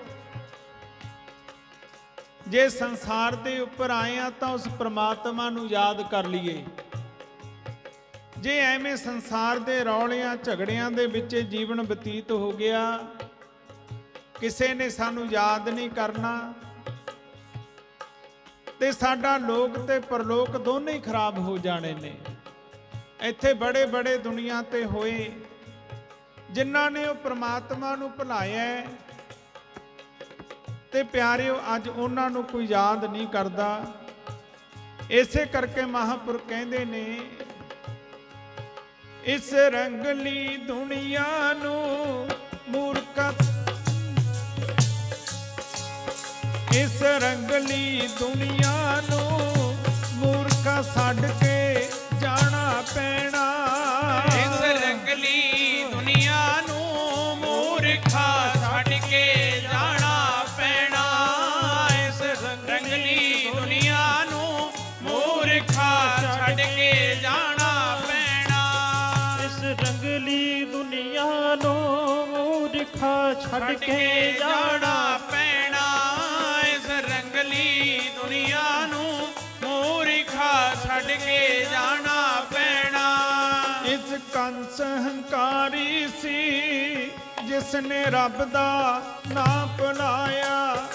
ਜੇ ਸੰਸਾਰ ਦੇ ਉੱਪਰ ਆਏ ਆ ਤਾਂ ਉਸ ਪ੍ਰਮਾਤਮਾ ਨੂੰ ਯਾਦ ਕਰ ਲਈਏ। ਜੇ ਐਵੇਂ ਸੰਸਾਰ ਦੇ ਰੌਲਿਆਂ ਝਗੜਿਆਂ ਦੇ ਵਿੱਚ ਜੀਵਨ ਬਤੀਤ ਹੋ ਗਿਆ, ਕਿਸੇ ਨੇ ਸਾਨੂੰ ਯਾਦ ਨਹੀਂ ਕਰਨਾ ਤੇ ਸਾਡਾ ਲੋਕ ਤੇ ਪਰਲੋਕ ਦੋਨੇ ਹੀ ਖਰਾਬ ਹੋ ਜਾਣੇ ਨੇ। ਇੱਥੇ ਬੜੇ ਬੜੇ ਦੁਨੀਆ ਤੇ ਹੋਏ ਜਿਨ੍ਹਾਂ ਨੇ ਉਹ ਪ੍ਰਮਾਤਮਾ ਨੂੰ ਭੁਲਾਇਆ ਤੇ ਪਿਆਰਿਓ ਅੱਜ ਉਹਨਾਂ ਨੂੰ ਕੋਈ ਯਾਦ ਨਹੀਂ ਕਰਦਾ। ਇਸੇ ਕਰਕੇ ਮਹਾਂਪੁਰਖ ਕਹਿੰਦੇ ਨੇ ਇਸ ਰੰਗਲੀ ਦੁਨੀਆ ਨੂੰ ਮੂਰਖਾ ਇਸ ਰੰਗਲੀ ਦੁਨੀਆ ਨੂੰ ਮੂਰਖਾ ਛੱਡ ਕੇ ਜਾਣਾ ਪੈਣਾ। ਇਸ ਰੰਗਲੀ ਦੁਨੀਆ ਨੂੰ ਮੂਰਖਾ ਛੱਡ ਕੇ ਜਾਣਾ ਪੈਣਾ। ਇਸ ਰੰਗਲੀ ਦੁਨੀਆ ਨੂੰ ਮੂਰਖਾ ਛੱਡ ਕੇ ਜਾਣਾ ਪੈਣਾ। ਇਸ ਰੰਗਲੀ ਦੁਨੀਆ ਨੂੰ ਮੂਰਖਾ ਛੱਡ ਕੇ ਜਾਣਾ ਪੈਣਾ। ਇਸ ਰੰਗਲੀ ਦੁਨੀਆ ਨੂੰ ਮੂਰਖਾ ਛੱਡ ਕੇ ਜਾਣਾ ਪੈਣਾ। ਇਸ ਕੰਸ ਹੰਕਾਰੀ ਸੀ ਜਿਸ ਨੇ ਰੱਬ ਦਾ ਨਾਮ ਭੁਲਾਇਆ।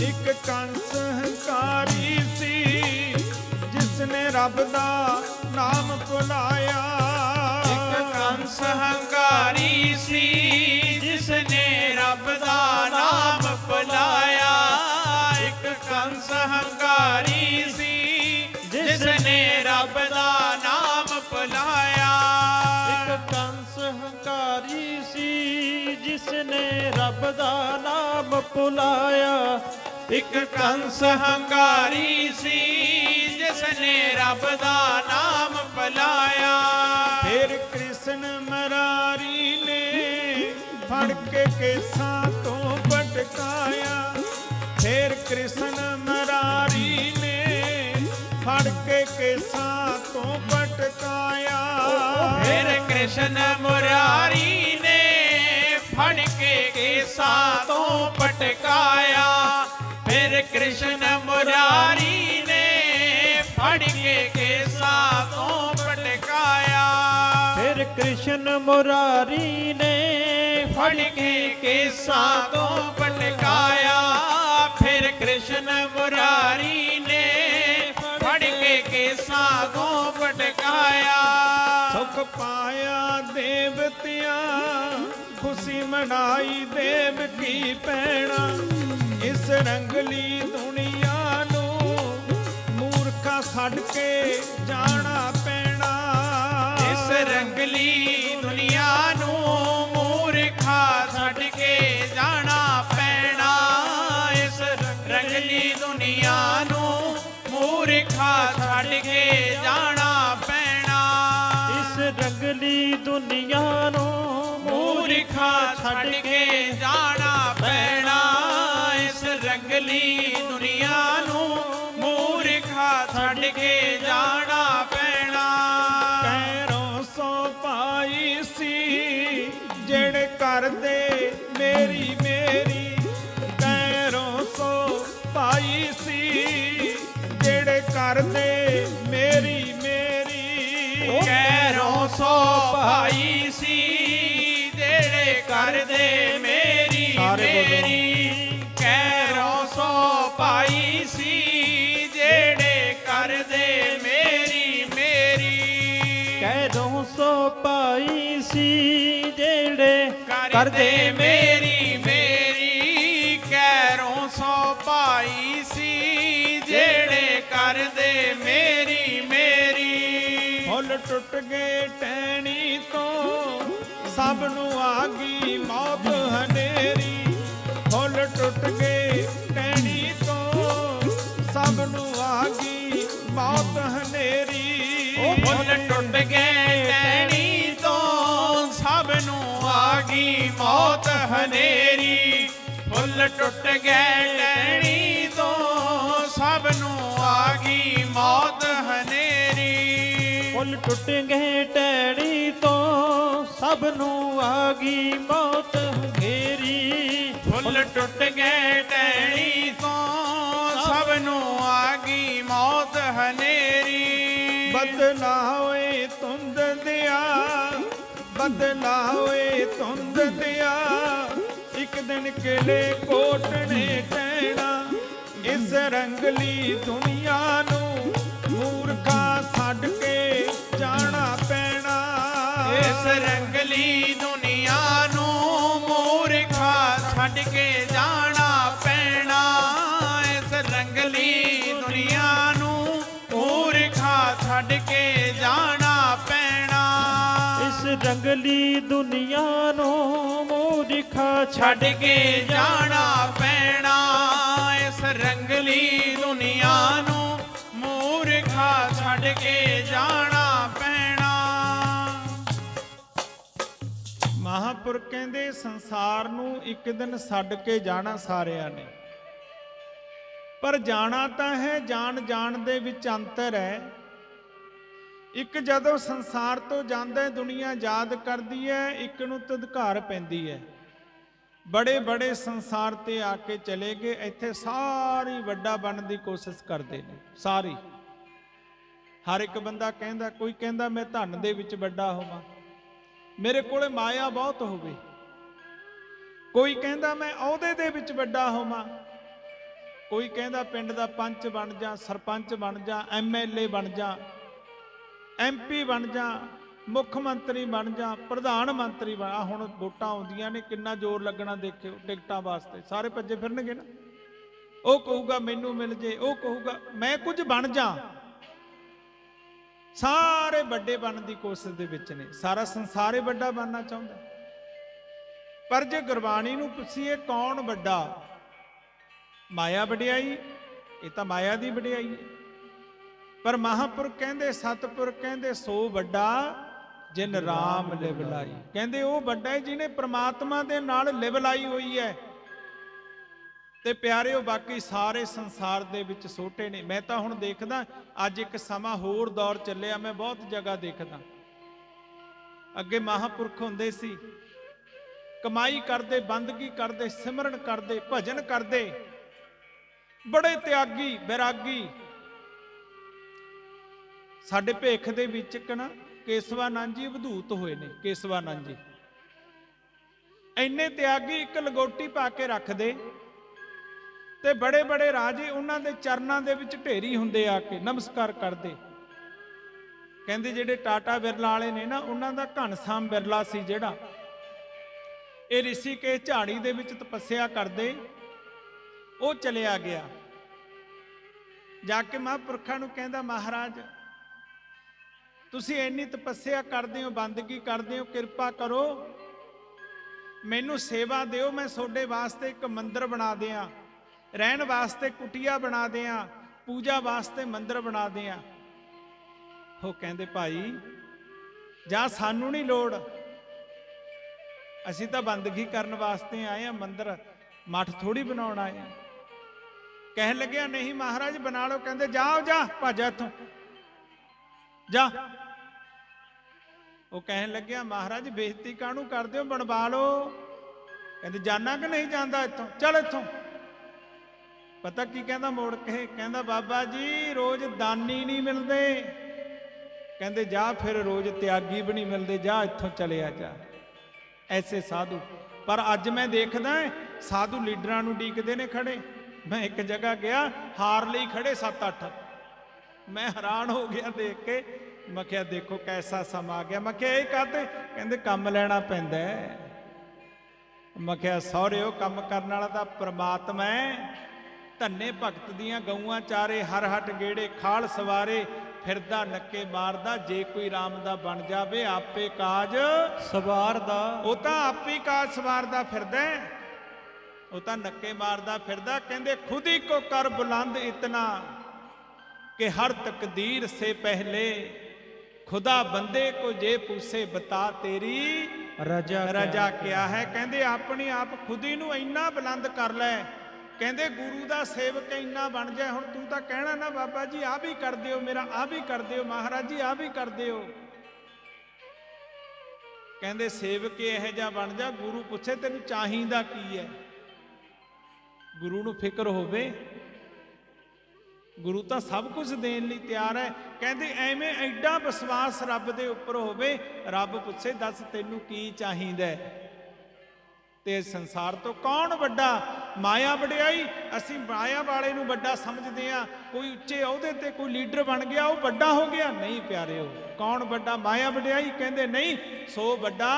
ਇੱਕ ਕੰਸ ਹੰਕਾਰੀ ਸੀ ਜਿਸ ਨੇ ਰੱਬ ਦਾ ਨਾਮ ਭੁਲਾਇਆ। ਇੱਕ ਕੰਸ ਹੰਕਾਰੀ ਸੀ ਜਿਸ ਨੇ ਰੱਬ ਦਾ ਨਾਮ ਭੁਲਾਇਆ। ਇੱਕ ਕੰਸ ਹੰਕਾਰੀ ਸੀ ਜਿਸ ਨੇ ਰੱਬ ਦਾ ਨਾਮ ਭੁਲਾਇਆ। ਇੱਕ ਕੰਸ ਹੰਕਾਰੀ ਸੀ ਜਿਸ ਨੇ ਰੱਬ ਦਾ ਨਾਮ ਭੁਲਾਇਆ। ਇੱਕ ਕੰਸ ਹੰਕਾਰੀ ਸੀ ਜਿਸ ਨੇ ਰੱਬ ਦਾ ਨਾਮ ਭੁਲਾਇਆ। ਫਿਰ ਕ੍ਰਿਸ਼ਨ ਮਰਾਰੀ ਨੇ ਫੜ ਕੇ ਕੇਸਾਂ ਤੋਂ ਭਟਕਾਇਆ। ਫਿਰ ਕ੍ਰਿਸ਼ਨ ਮਰਾਰੀ ਨੇ ਫੜ ਕੇ ਕੇਸਾਂ ਤੋਂ ਭਟਕਾਇਆ। ਫਿਰ ਕ੍ਰਿਸ਼ਨ ਮੁਰਾਰੀ ਨੇ ਫੜ ਕੇ ਕੇਸਾਂ ਤੋਂ ਭਟਕਾਇਆ। ਫਿਰ ਕ੍ਰਿਸ਼ਨ ਮੁਰਾਰੀ ਨੇ ਫੜ ਕੇਸਾਂ ਤੋਂ ਪਟਕਾਇਆ। ਫਿਰ ਕ੍ਰਿਸ਼ਨ ਮੁਰਾਰੀ ਨੇ ਫੜ ਕੇ ਕੇਸਾਂ ਤੋਂ ਪਟਕਾਇਆ। ਫਿਰ ਕ੍ਰਿਸ਼ਨ ਮੁਰਾਰੀ ਨੇ ਫੜ ਕੇ ਕੇਸਾਂ ਤੋਂ ਪਟਕਾਇਆ। ਸੁਖ ਪਾਇਆ ਦੇਵਤਿਆਂ ਖੁਸ਼ੀ ਮਨਾਈ ਦੇਵ ਕੀ ਪੈਣਾ। ਇਸ ਰੰਗਲੀ ਦੁਨੀਆ ਨੂੰ ਮੂਰਖਾ ਛੱਡ ਕੇ ਜਾਣਾ ਪੈਣਾ। ਇਸ ਰੰਗਲੀ ਦੁਨੀਆ ਨੂੰ ਮੂਰਖਾ ਛੱਡ ਕੇ ਜਾਣਾ ਪੈਣਾ। ਇਸ ਰੰਗਲੀ ਦੁਨੀਆ ਨੂੰ ਮੂਰਖਾ ਛੱਡ ਕੇ ਜਾਣਾ ਪੈਣਾ। ਇਸ ਰੰਗਲੀ ਦੁਨੀਆ ਨੂੰ ਮੂਰਖਾ ਛੱਡ ਕੇ ਜਾਣਾ ਪੈਣਾ। ਇਸ ਰੰਗਲੀ ਦੁਨੀਆ ਨੂੰ ਮੂਰਖਾ ਛੱਡ ਕੇ ਜਾਣਾ ਪੈਣਾ। ਪੈਰੋਂ ਸੋ ਪਾਈ ਸੀ ਜਿਹੜੇ ਕਰਦੇ ਮੇਰੀ ਮੇਰੀ। ਪੈਰੋਂ ਸੋ ਪਾਈ ਸੀ ਜਿਹੜੇ ਕਰਦੇ ਮੇਰੀ ਮੇਰੀ। ਕੈਰੋਂ ਸੋ ਭਾਈ ਸੀ ਜਿਹੜੇ ਕਰਦੇ ਮੇਰੀ ਮੇਰੀ। ਕੈਰੋਂ ਸੋ ਭਾਈ ਸੀ ਜਿਹੜੇ ਕਰਦੇ ਮੇਰੀ ਮੇਰੀ। ਕੈਰੋਂ ਸੋ ਪਾਈ ਸੀ ਜਿਹੜੇ ਕਰਦੇ ਮੇਰੀ ਮੇਰੀ। ਕੈਰੋਂ ਸੋ ਭਾਈ ਸੀ ਜਿਹੜੇ ਕਰਦੇ ਮੇਰੀ ਮੇਰੀ। ਫੁੱਲ ਟੁੱਟ ਗਏ ਟਹਿਣੀ ਤੋਂ ਸਭ ਨੂੰ ਆ ਗਈ ਮੌਤ ਹਨੇਰੀ। ਫੁੱਲ ਟੁੱਟ ਗਏ ਟਹਿਣੀ ਤੋਂ ਸਭ ਨੂੰ ਆ ਗਈ ਮੌਤ ਹਨੇਰੀ। ਫੁੱਲ ਟੁੱਟ ਗਏ ਟਹਿਣੀ ਤੋਂ ਸਭ ਨੂੰ ਆ ਗਈ ਮੌਤ ਹਨੇਰੀ। ਫੁੱਲ ਟੁੱਟ ਗਏ ਟਹਿਣੀ ਤੋਂ ਸਭ ਨੂੰ ਆ ਗਈ ਮੌਤ ਹਨੇਰੀ। ਫੁੱਲ ਟੁੱਟ ਗਏ ਟਹਿਣੀ ਤੋਂ ਸਭ ਨੂੰ ਆ ਗਈ ਮੌਤ ਹਨੇਰੀ। ਫੁੱਲ ਟੁੱਟ ਗਏ ਟਹਿਣੀ ਤੋਂ ਸਭ ਨੂੰ ਆ ਗਈ ਮੌਤ ਹਨੇਰੀ। ਬਦਲਾ ਹੋਏ ਤੁੰਦ ਦਿਆ ਬਦਲਾ ਹੋਏ ਤੁੰਦ ਦਿਆ। ਇੱਕ ਦਿਨ ਕਿਲੇ ਕੋਟਣੇ ਟਹਿਣਾ। ਇਸ ਰੰਗਲੀ ਦੁਨੀਆ ਨੂੰ ਮੂਰਖਾ ਛੱਡ ਕੇ ਜਾਣਾ ਪੈਣਾ। ਇਸ ਰੰਗਲੀ ਦੁਨੀਆ ਨੂੰ ਮੂਰਖਾ ਛੱਡ ਕੇ ਜਾਣਾ ਪੈਣਾ। ਇਸ ਰੰਗਲੀ ਦੁਨੀਆ ਨੂੰ ਮੂਰਖਾ ਛੱਡ ਕੇ ਜਾਣਾ ਪੈਣਾ। ਇਸ ਰੰਗਲੀ ਦੁਨੀਆ ਨੂੰ ਮੂਰਖਾ ਛੱਡ ਕੇ ਜਾਣਾ ਪੈਣਾ। ਇਸ ਰੰਗਲੀ ਦੁਨੀਆ ਨੂੰ ਮੂਰਖਾ ਛੱਡ ਕੇ ਜਾਣਾ ਪੈਣਾ। ਮਹਾਂਪੁਰਖ ਕਹਿੰਦੇ ਸੰਸਾਰ ਨੂੰ ਇੱਕ ਦਿਨ ਛੱਡ ਕੇ ਜਾਣਾ ਸਾਰਿਆਂ ਨੇ। ਪਰ ਜਾਣਾ ਤਾਂ ਹੈ, ਜਾਣ ਜਾਣ ਦੇ ਵਿੱਚ ਅੰਤਰ ਹੈ। ਇੱਕ ਜਦੋਂ ਸੰਸਾਰ ਤੋਂ ਜਾਂਦਾ ਹੈ ਦੁਨੀਆ ਯਾਦ ਕਰਦੀ ਹੈ, ਇੱਕ ਨੂੰ ਧੁਦਕਾਰ ਪੈਂਦੀ ਹੈ। ਬੜੇ ਬੜੇ ਸੰਸਾਰ ਤੇ ਆ ਕੇ ਚਲੇ ਗਏ, ਇੱਥੇ ਸਾਰੀ ਵੱਡਾ ਬਣਨ ਦੀ ਕੋਸ਼ਿਸ਼ ਕਰਦੇ ਨੇ। ਸਾਰੀ ਹਰ ਇੱਕ ਬੰਦਾ ਕਹਿੰਦਾ, ਕੋਈ ਕਹਿੰਦਾ ਮੈਂ ਧਨ ਦੇ ਵਿੱਚ ਵੱਡਾ ਹੋਵਾਂ, ਮੇਰੇ ਕੋਲੇ ਮਾਇਆ ਬਹੁਤ ਹੋਵੇ। ਕੋਈ ਕਹਿੰਦਾ ਮੈਂ ਅਹੁਦੇ ਦੇ ਵਿੱਚ ਵੱਡਾ ਹੋਵਾਂ। ਕੋਈ ਕਹਿੰਦਾ ਪਿੰਡ ਦਾ ਪੰਚ ਬਣ ਜਾ, ਸਰਪੰਚ ਬਣ ਜਾ, MLA ਬਣ ਜਾ, MP ਬਣ ਜਾ, ਮੁੱਖ ਮੰਤਰੀ ਬਣ ਜਾ, ਪ੍ਰਧਾਨ ਮੰਤਰੀ ਬਣ। ਹੁਣ ਵੋਟਾਂ ਆਉਂਦੀਆਂ ਨੇ, ਕਿੰਨਾ ਜ਼ੋਰ ਲੱਗਣਾ ਦੇਖਿਓ ਟਿਕਟਾਂ ਵਾਸਤੇ। ਸਾਰੇ ਭੱਜੇ ਫਿਰਨਗੇ ਨਾ। ਉਹ ਕਹੂਗਾ ਮੈਨੂੰ ਮਿਲ ਜੇ, ਉਹ ਕਹੂਗਾ ਮੈਂ ਕੁਝ ਬਣ ਜਾ। ਸਾਰੇ ਵੱਡੇ ਬਣਨ ਦੀ ਕੋਸ਼ਿਸ਼ ਦੇ ਵਿੱਚ ਨੇ। ਸਾਰਾ ਸੰਸਾਰ ਹੀ ਵੱਡਾ ਬਣਨਾ ਚਾਹੁੰਦਾ। ਪਰ ਜੇ ਗੁਰਬਾਣੀ ਨੂੰ ਪੁੱਛੀਏ ਕੌਣ ਵੱਡਾ, ਮਾਇਆ ਵਡਿਆਈ, ਇਹ ਤਾਂ ਮਾਇਆ ਦੀ ਵਡਿਆਈ ਹੈ। ਪਰ ਮਹਾਂਪੁਰਖ ਕਹਿੰਦੇ, ਸਤਿਪੁਰਖ ਕਹਿੰਦੇ ਸੋ ਵੱਡਾ ਜਿਨ ਰਾਮ ਲਿਵ ਲਾਈ। ਕਹਿੰਦੇ ਉਹ ਵੱਡਾ ਹੈ ਜਿਹਨੇ ਪ੍ਰਮਾਤਮਾ ਦੇ ਨਾਲ ਲਿਵ ਲਾਈ ਹੋਈ ਹੈ। ਤੇ ਪਿਆਰਿਓ ਬਾਕੀ ਸਾਰੇ ਸੰਸਾਰ ਦੇ ਵਿੱਚ ਛੋਟੇ ਨੇ। ਮੈਂ ਤਾਂ ਹੁਣ ਦੇਖਦਾ ਅੱਜ ਇੱਕ ਸਮਾਂ ਹੋਰ ਦੌਰ ਚੱਲਿਆ, ਮੈਂ ਬਹੁਤ ਜਗ੍ਹਾ ਦੇਖਦਾ। ਅੱਗੇ ਮਹਾਂਪੁਰਖ ਹੁੰਦੇ ਸੀ, ਕਮਾਈ ਕਰਦੇ, ਬੰਦਗੀ ਕਰਦੇ, ਸਿਮਰਨ ਕਰਦੇ, ਭਜਨ ਕਰਦੇ, ਬੜੇ ਤਿਆਗੀ, ਬੈਰਾਗੀ। ਸਾਡੇ ਭੇਖ ਦੇ ਵਿੱਚ ਨਾ ਕੇਸਵਾਨੰਦ ਜੀ ਅਵਧੂਤ ਹੋਏ ਨੇ। ਕੇਸਵਾਨੰਦ ਜੀ ਇੰਨੇ ਤਿਆਗੀ, ਇੱਕ ਲਗੋਟੀ ਪਾ ਕੇ ਰੱਖਦੇ ਤੇ ਬੜੇ ਬੜੇ ਰਾਜੇ ਉਹਨਾਂ ਦੇ ਚਰਨਾਂ ਦੇ ਵਿੱਚ ਢੇਰੀ ਹੁੰਦੇ, ਆ ਕੇ ਨਮਸਕਾਰ ਕਰਦੇ। ਕਹਿੰਦੇ ਜਿਹੜੇ ਟਾਟਾ ਬਿਰਲਾ ਵਾਲੇ ਨੇ ਨਾ, ਉਹਨਾਂ ਦਾ ਘਨਸ਼ਾਮ ਬਿਰਲਾ ਸੀ ਜਿਹੜਾ, ਇਹ ਰਿਸ਼ੀਕੇਸ਼ ਝਾੜੀ ਦੇ ਵਿੱਚ ਤਪੱਸਿਆ ਕਰਦੇ। ਉਹ ਚਲਿਆ ਗਿਆ, ਜਾ ਕੇ ਮਹਾਂਪੁਰਖਾਂ ਨੂੰ ਕਹਿੰਦਾ, ਮਹਾਰਾਜ ਤੁਸੀਂ ਇੰਨੀ ਤਪੱਸਿਆ ਕਰਦੇ ਹੋ, ਬੰਦਗੀ ਕਰਦੇ ਹੋ, ਕਿਰਪਾ ਕਰੋ ਮੈਨੂੰ ਸੇਵਾ ਦਿਓ, ਮੈਂ ਤੁਹਾਡੇ ਵਾਸਤੇ ਇੱਕ ਮੰਦਿਰ ਬਣਾ ਦਿਆਂ, ਰਹਿਣ ਵਾਸਤੇ ਕੁਟੀਆ ਬਣਾ ਦਿਆਂ, ਪੂਜਾ ਵਾਸਤੇ ਮੰਦਿਰ ਬਣਾ ਦਿਆਂ। ਉਹ ਕਹਿੰਦੇ ਭਾਈ ਜਾਂ ਸਾਨੂੰ ਨਹੀਂ ਲੋੜ, ਅਸੀਂ ਤਾਂ ਬੰਦਗੀ ਕਰਨ ਵਾਸਤੇ ਆਏ ਆ, ਮੰਦਿਰ ਮੱਠ ਥੋੜੀ ਬਣਾਉਣ ਆਏ ਆ। ਕਹਿਣ ਲੱਗਿਆ ਨਹੀਂ ਮਹਾਰਾਜ ਬਣਾ ਲਓ। ਕਹਿੰਦੇ ਜਾਓ, ਜਾ ਭੱਜ ਇੱਥੋਂ ਜਾ। ਉਹ ਕਹਿਣ ਲੱਗਿਆ ਮਹਾਰਾਜ ਬੇਇੱਜ਼ਤੀ ਕਾਹਨੂੰ ਕਰਦੇ ਹੋ, ਬਣਵਾ ਲਓ। ਕਹਿੰਦੇ ਜਾਣਾ ਕਿ ਨਹੀਂ ਜਾਂਦਾ ਇੱਥੋਂ, ਚੱਲ ਇੱਥੋਂ। ਪਤਾ ਕੀ ਕਹਿੰਦਾ ਮੋੜ ਕੇ, ਕਹਿੰਦਾ ਬਾਬਾ ਜੀ ਰੋਜ਼ ਦਾਨੀ ਨਹੀਂ ਮਿਲਦੇ। ਕਹਿੰਦੇ ਜਾ ਫਿਰ ਰੋਜ਼ ਤਿਆਗੀ ਵੀ ਨਹੀਂ ਮਿਲਦੇ, ਜਾ ਇੱਥੋਂ ਚਲਿਆ ਜਾ। ਐਸੇ ਸਾਧੂ, ਪਰ ਅੱਜ ਮੈਂ ਦੇਖਦਾ ਸਾਧੂ ਲੀਡਰਾਂ ਨੂੰ ਡੀਕਦੇ ਨੇ ਖੜੇ। ਮੈਂ ਇੱਕ ਜਗ੍ਹਾ ਗਿਆ, ਹਾਰ ਲਈ ਖੜੇ 7-8, ਮੈਂ ਹੈਰਾਨ ਹੋ ਗਿਆ ਦੇਖ ਕੇ। ਮੈਂ ਕਿਹਾ ਦੇਖੋ ਕੈਸਾ ਸਮਾਂ ਆ ਗਿਆ। ਮੈਂ ਕਿਹਾ ਇਹ ਕਾਹਤੇ? ਕਹਿੰਦੇ ਕੰਮ ਲੈਣਾ ਪੈਂਦਾ ਹੈ। ਮੈਂ ਕਿਹਾ ਸਹੁਰਿਓ ਕੰਮ ਕਰਨ ਵਾਲਾ ਤਾਂ ਪ੍ਰਮਾਤਮਾ ਹੈ। ਧੰਨੇ ਭਗਤ ਦੀਆਂ ਗਊਆਂ ਚਾਰੇ, ਹਰ ਹੱਟ ਗੇੜੇ ਖਾਲ ਸਵਾਰੇ, ਫਿਰਦਾ ਨੱਕੇ ਮਾਰਦਾ, ਜੇ ਕੋਈ ਰਾਮ ਦਾ ਬਣ ਜਾਵੇ ਆਪੇ ਕਾਜ ਸਵਾਰਦਾ। ਉਹ ਤਾਂ ਆਪੇ ਕਾਜ ਸਵਾਰਦਾ ਫਿਰਦਾ, ਉਹ ਤਾਂ ਨੱਕੇ ਮਾਰਦਾ ਫਿਰਦਾ। ਕਹਿੰਦੇ ਖੁਦ ਹੀ ਕੋ ਕਰ ਬੁਲੰਦ ਇਤਨਾ ਕਿ ਹਰ ਤਕਦੀਰ ਸੇ ਪਹਿਲੇ, खुदा बंदे को जे पूछे बता तेरी रजा क्या है। कहते अपनी आप खुद ही नूं इन्ना बुलंद कर लै। कहते गुरु का सेवक इन्ना बन जाए। हुण तू तां कहना ना बाबा जी आ भी कर दिओ, मेरा आ भी कर दिओ, महाराज जी आ भी कर दिओ। कहते सेवक इहो जिहा बन जा, गुरु पूछे तैनूं चाहीदा की है। गुरु नूं फिक्र होवे, गुरु तो सब कुछ देने लई तैयार है। कहते एवें एडा विश्वास रब दे उपर होवे, रब पुछे दस तैनूं की चाहीदा ते संसार तो कौन वड्डा। माया वड्याई असीं माया वाले नूं वड्डा समझदे आ। कोई उच्चे अहुदे ते कोई लीडर बन गया वो वड्डा हो गया, नहीं प्यारे। हो कौन वड्डा? माया वड्याई। कहते नहीं, सो वड्डा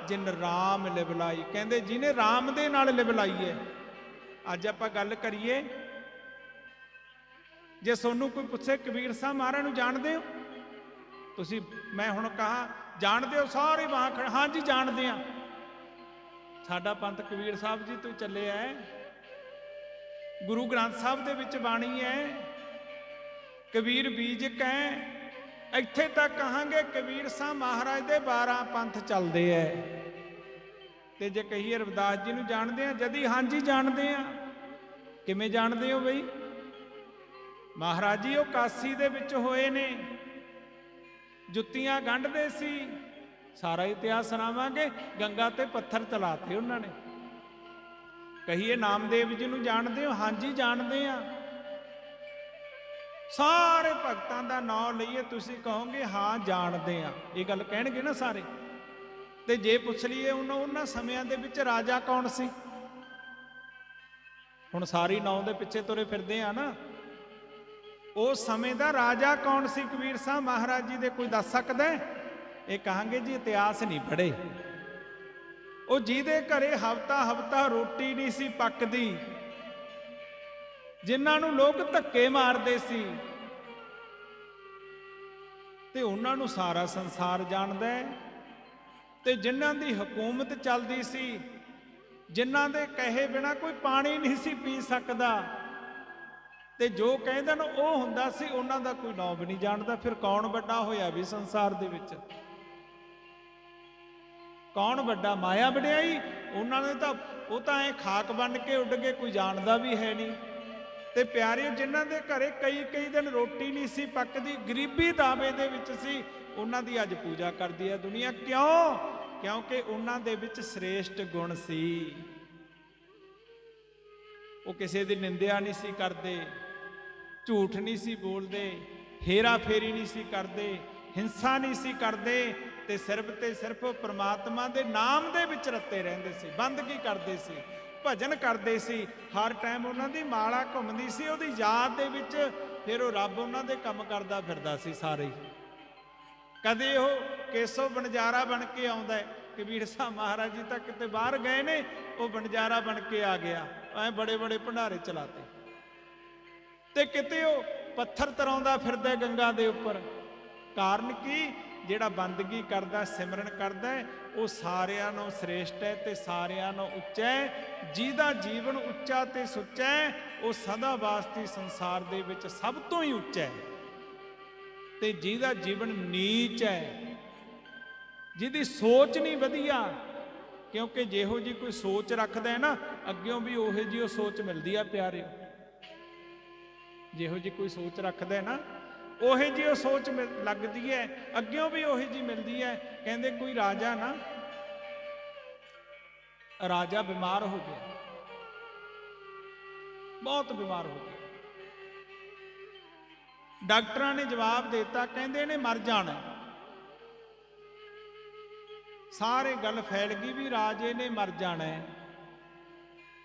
जिन राम लिवलाई। कहते जिन्हें राम दे नाल लिवलाई है। अज आपां गल करिए, जे सोनू कोई पूछे कबीर साहब महाराज नूं जानदे हो तुसीं, मैं हुण कहा जानदे हो, सारे वहां खड़े हाँ जी जानदे आ। साडा पंथ कबीर साहब जी तो चले है, गुरु ग्रंथ साहब दे विच बाणी है, कबीर बीजक है। इत्थे तक कहांगे कबीर साहब महाराज दे 12 पंथ चलदे है। ते जे कहिए रविदास जी नूं जानदे आ, जदी हाँ जी जानदे आ। किवें जानदे हो बई? महाराज जी वो काशी दे विच होए ने, जुत्तियां गंढदे सी, सारा इतिहास सुणावांगे। गंगा ते पत्थर चलाते उन्होंने। कहिए नामदेव जी नूं जानदे हो? हाँ जी जानदे आ। सारे भगतां दा नाम लईए, तुसीं कहोगे हाँ जानदे आ, ये गल कहणगे ना सारे। ते जे पुछ लईए उन्हां समयां दे विच राजा कौन सी? हुण सारी नाम दे पिछे तुरे फिरदे आ ना। उस समय का राजा कौन सी कबीर साहब महाराज जी दे कोई दस सकदा है? ये कहांगे जी इतिहास नहीं पढ़े। वो जिहदे घरे हफ्ता हफ्ता रोटी नहीं सी पकदी, जिन्हां नूं लोग धक्के मारदे सी, ते उन्हां नूं सारा संसार जानदा है। ते जिन्हां दी हुकूमत चलदी सी, जिन्हां दे कहे बिना कोई पानी नहीं सी पी सकदा, ते जो कहंदे न वो हुंदा सी, उन्हां दा कोई नाम भी नहीं जानदा। फिर कौन वड्डा होया भी संसार दे विच? कौन वड्डा? माया वड्याई। उन्हां ने तां वो तां ऐ खाक बन के उड़ गए, कोई जानदा भी है नहीं। ते प्यारे जिन्हां दे घरे कई कई दिन रोटी नहीं सी पकदी, गरीबी दावे दे विच सी, उन्हां दी अज पूजा करदी है दुनिया। क्यों? क्योंकि उन्हां दे विच श्रेष्ठ गुण सी। वो किसी दी निंदिया नहीं सी करदे, झूठ नहीं सी बोलते, हेरा फेरी नहीं सी करते, हिंसा नहीं सी करते, ते सिर्फ परमात्मा दे नाम दे विच रते रहंदे सी, बंदगी करते सी, भजन करते सी। हर टाइम उन्हां दी माला घुमदी सी उहदी याद दे विच, फिर वो रब उन्हां दे काम करदा फिरदा सी सारे ही। कदे वो केसो बनजारा बन के आउंदा है, कबीर साहब महाराज जी तक किते बाहर गए ने, वो बनजारा बन के आ गया, ऐ बड़े बड़े भंडारे चलाते, ते किते वो पत्थर तराउंदा फिरदा गंगा दे उपर। कारण की जिहड़ा बंदगी करदा सिमरन करदा है वो सारियां नों श्रेष्ठ है ते सारियां नों उच्चा है। जिहदा जीवन उच्चा ते सुच्चा है वो सदा वास्ते संसार दे विच सब तो ही उच्चा है, ते जिहदा जीवन नीच है, जिहदी सोच नहीं वधिया, क्योंकि जिहो जी कोई सोच रखदा है ना अग्यों भी उहो जी सोच मिलदी है प्यारे। जिहो जी कोई सोच रखदा है ना ओहे जी वो सोच लगती है, अग्यों भी ओही जी मिलती है। कहते कोई राजा ना, राजा बीमार हो गया, बहुत बीमार हो गया। डॉक्टर ने जवाब देता, कहते ने मर जाना। सारे गल फैल गई भी राजे ने मर जाना है।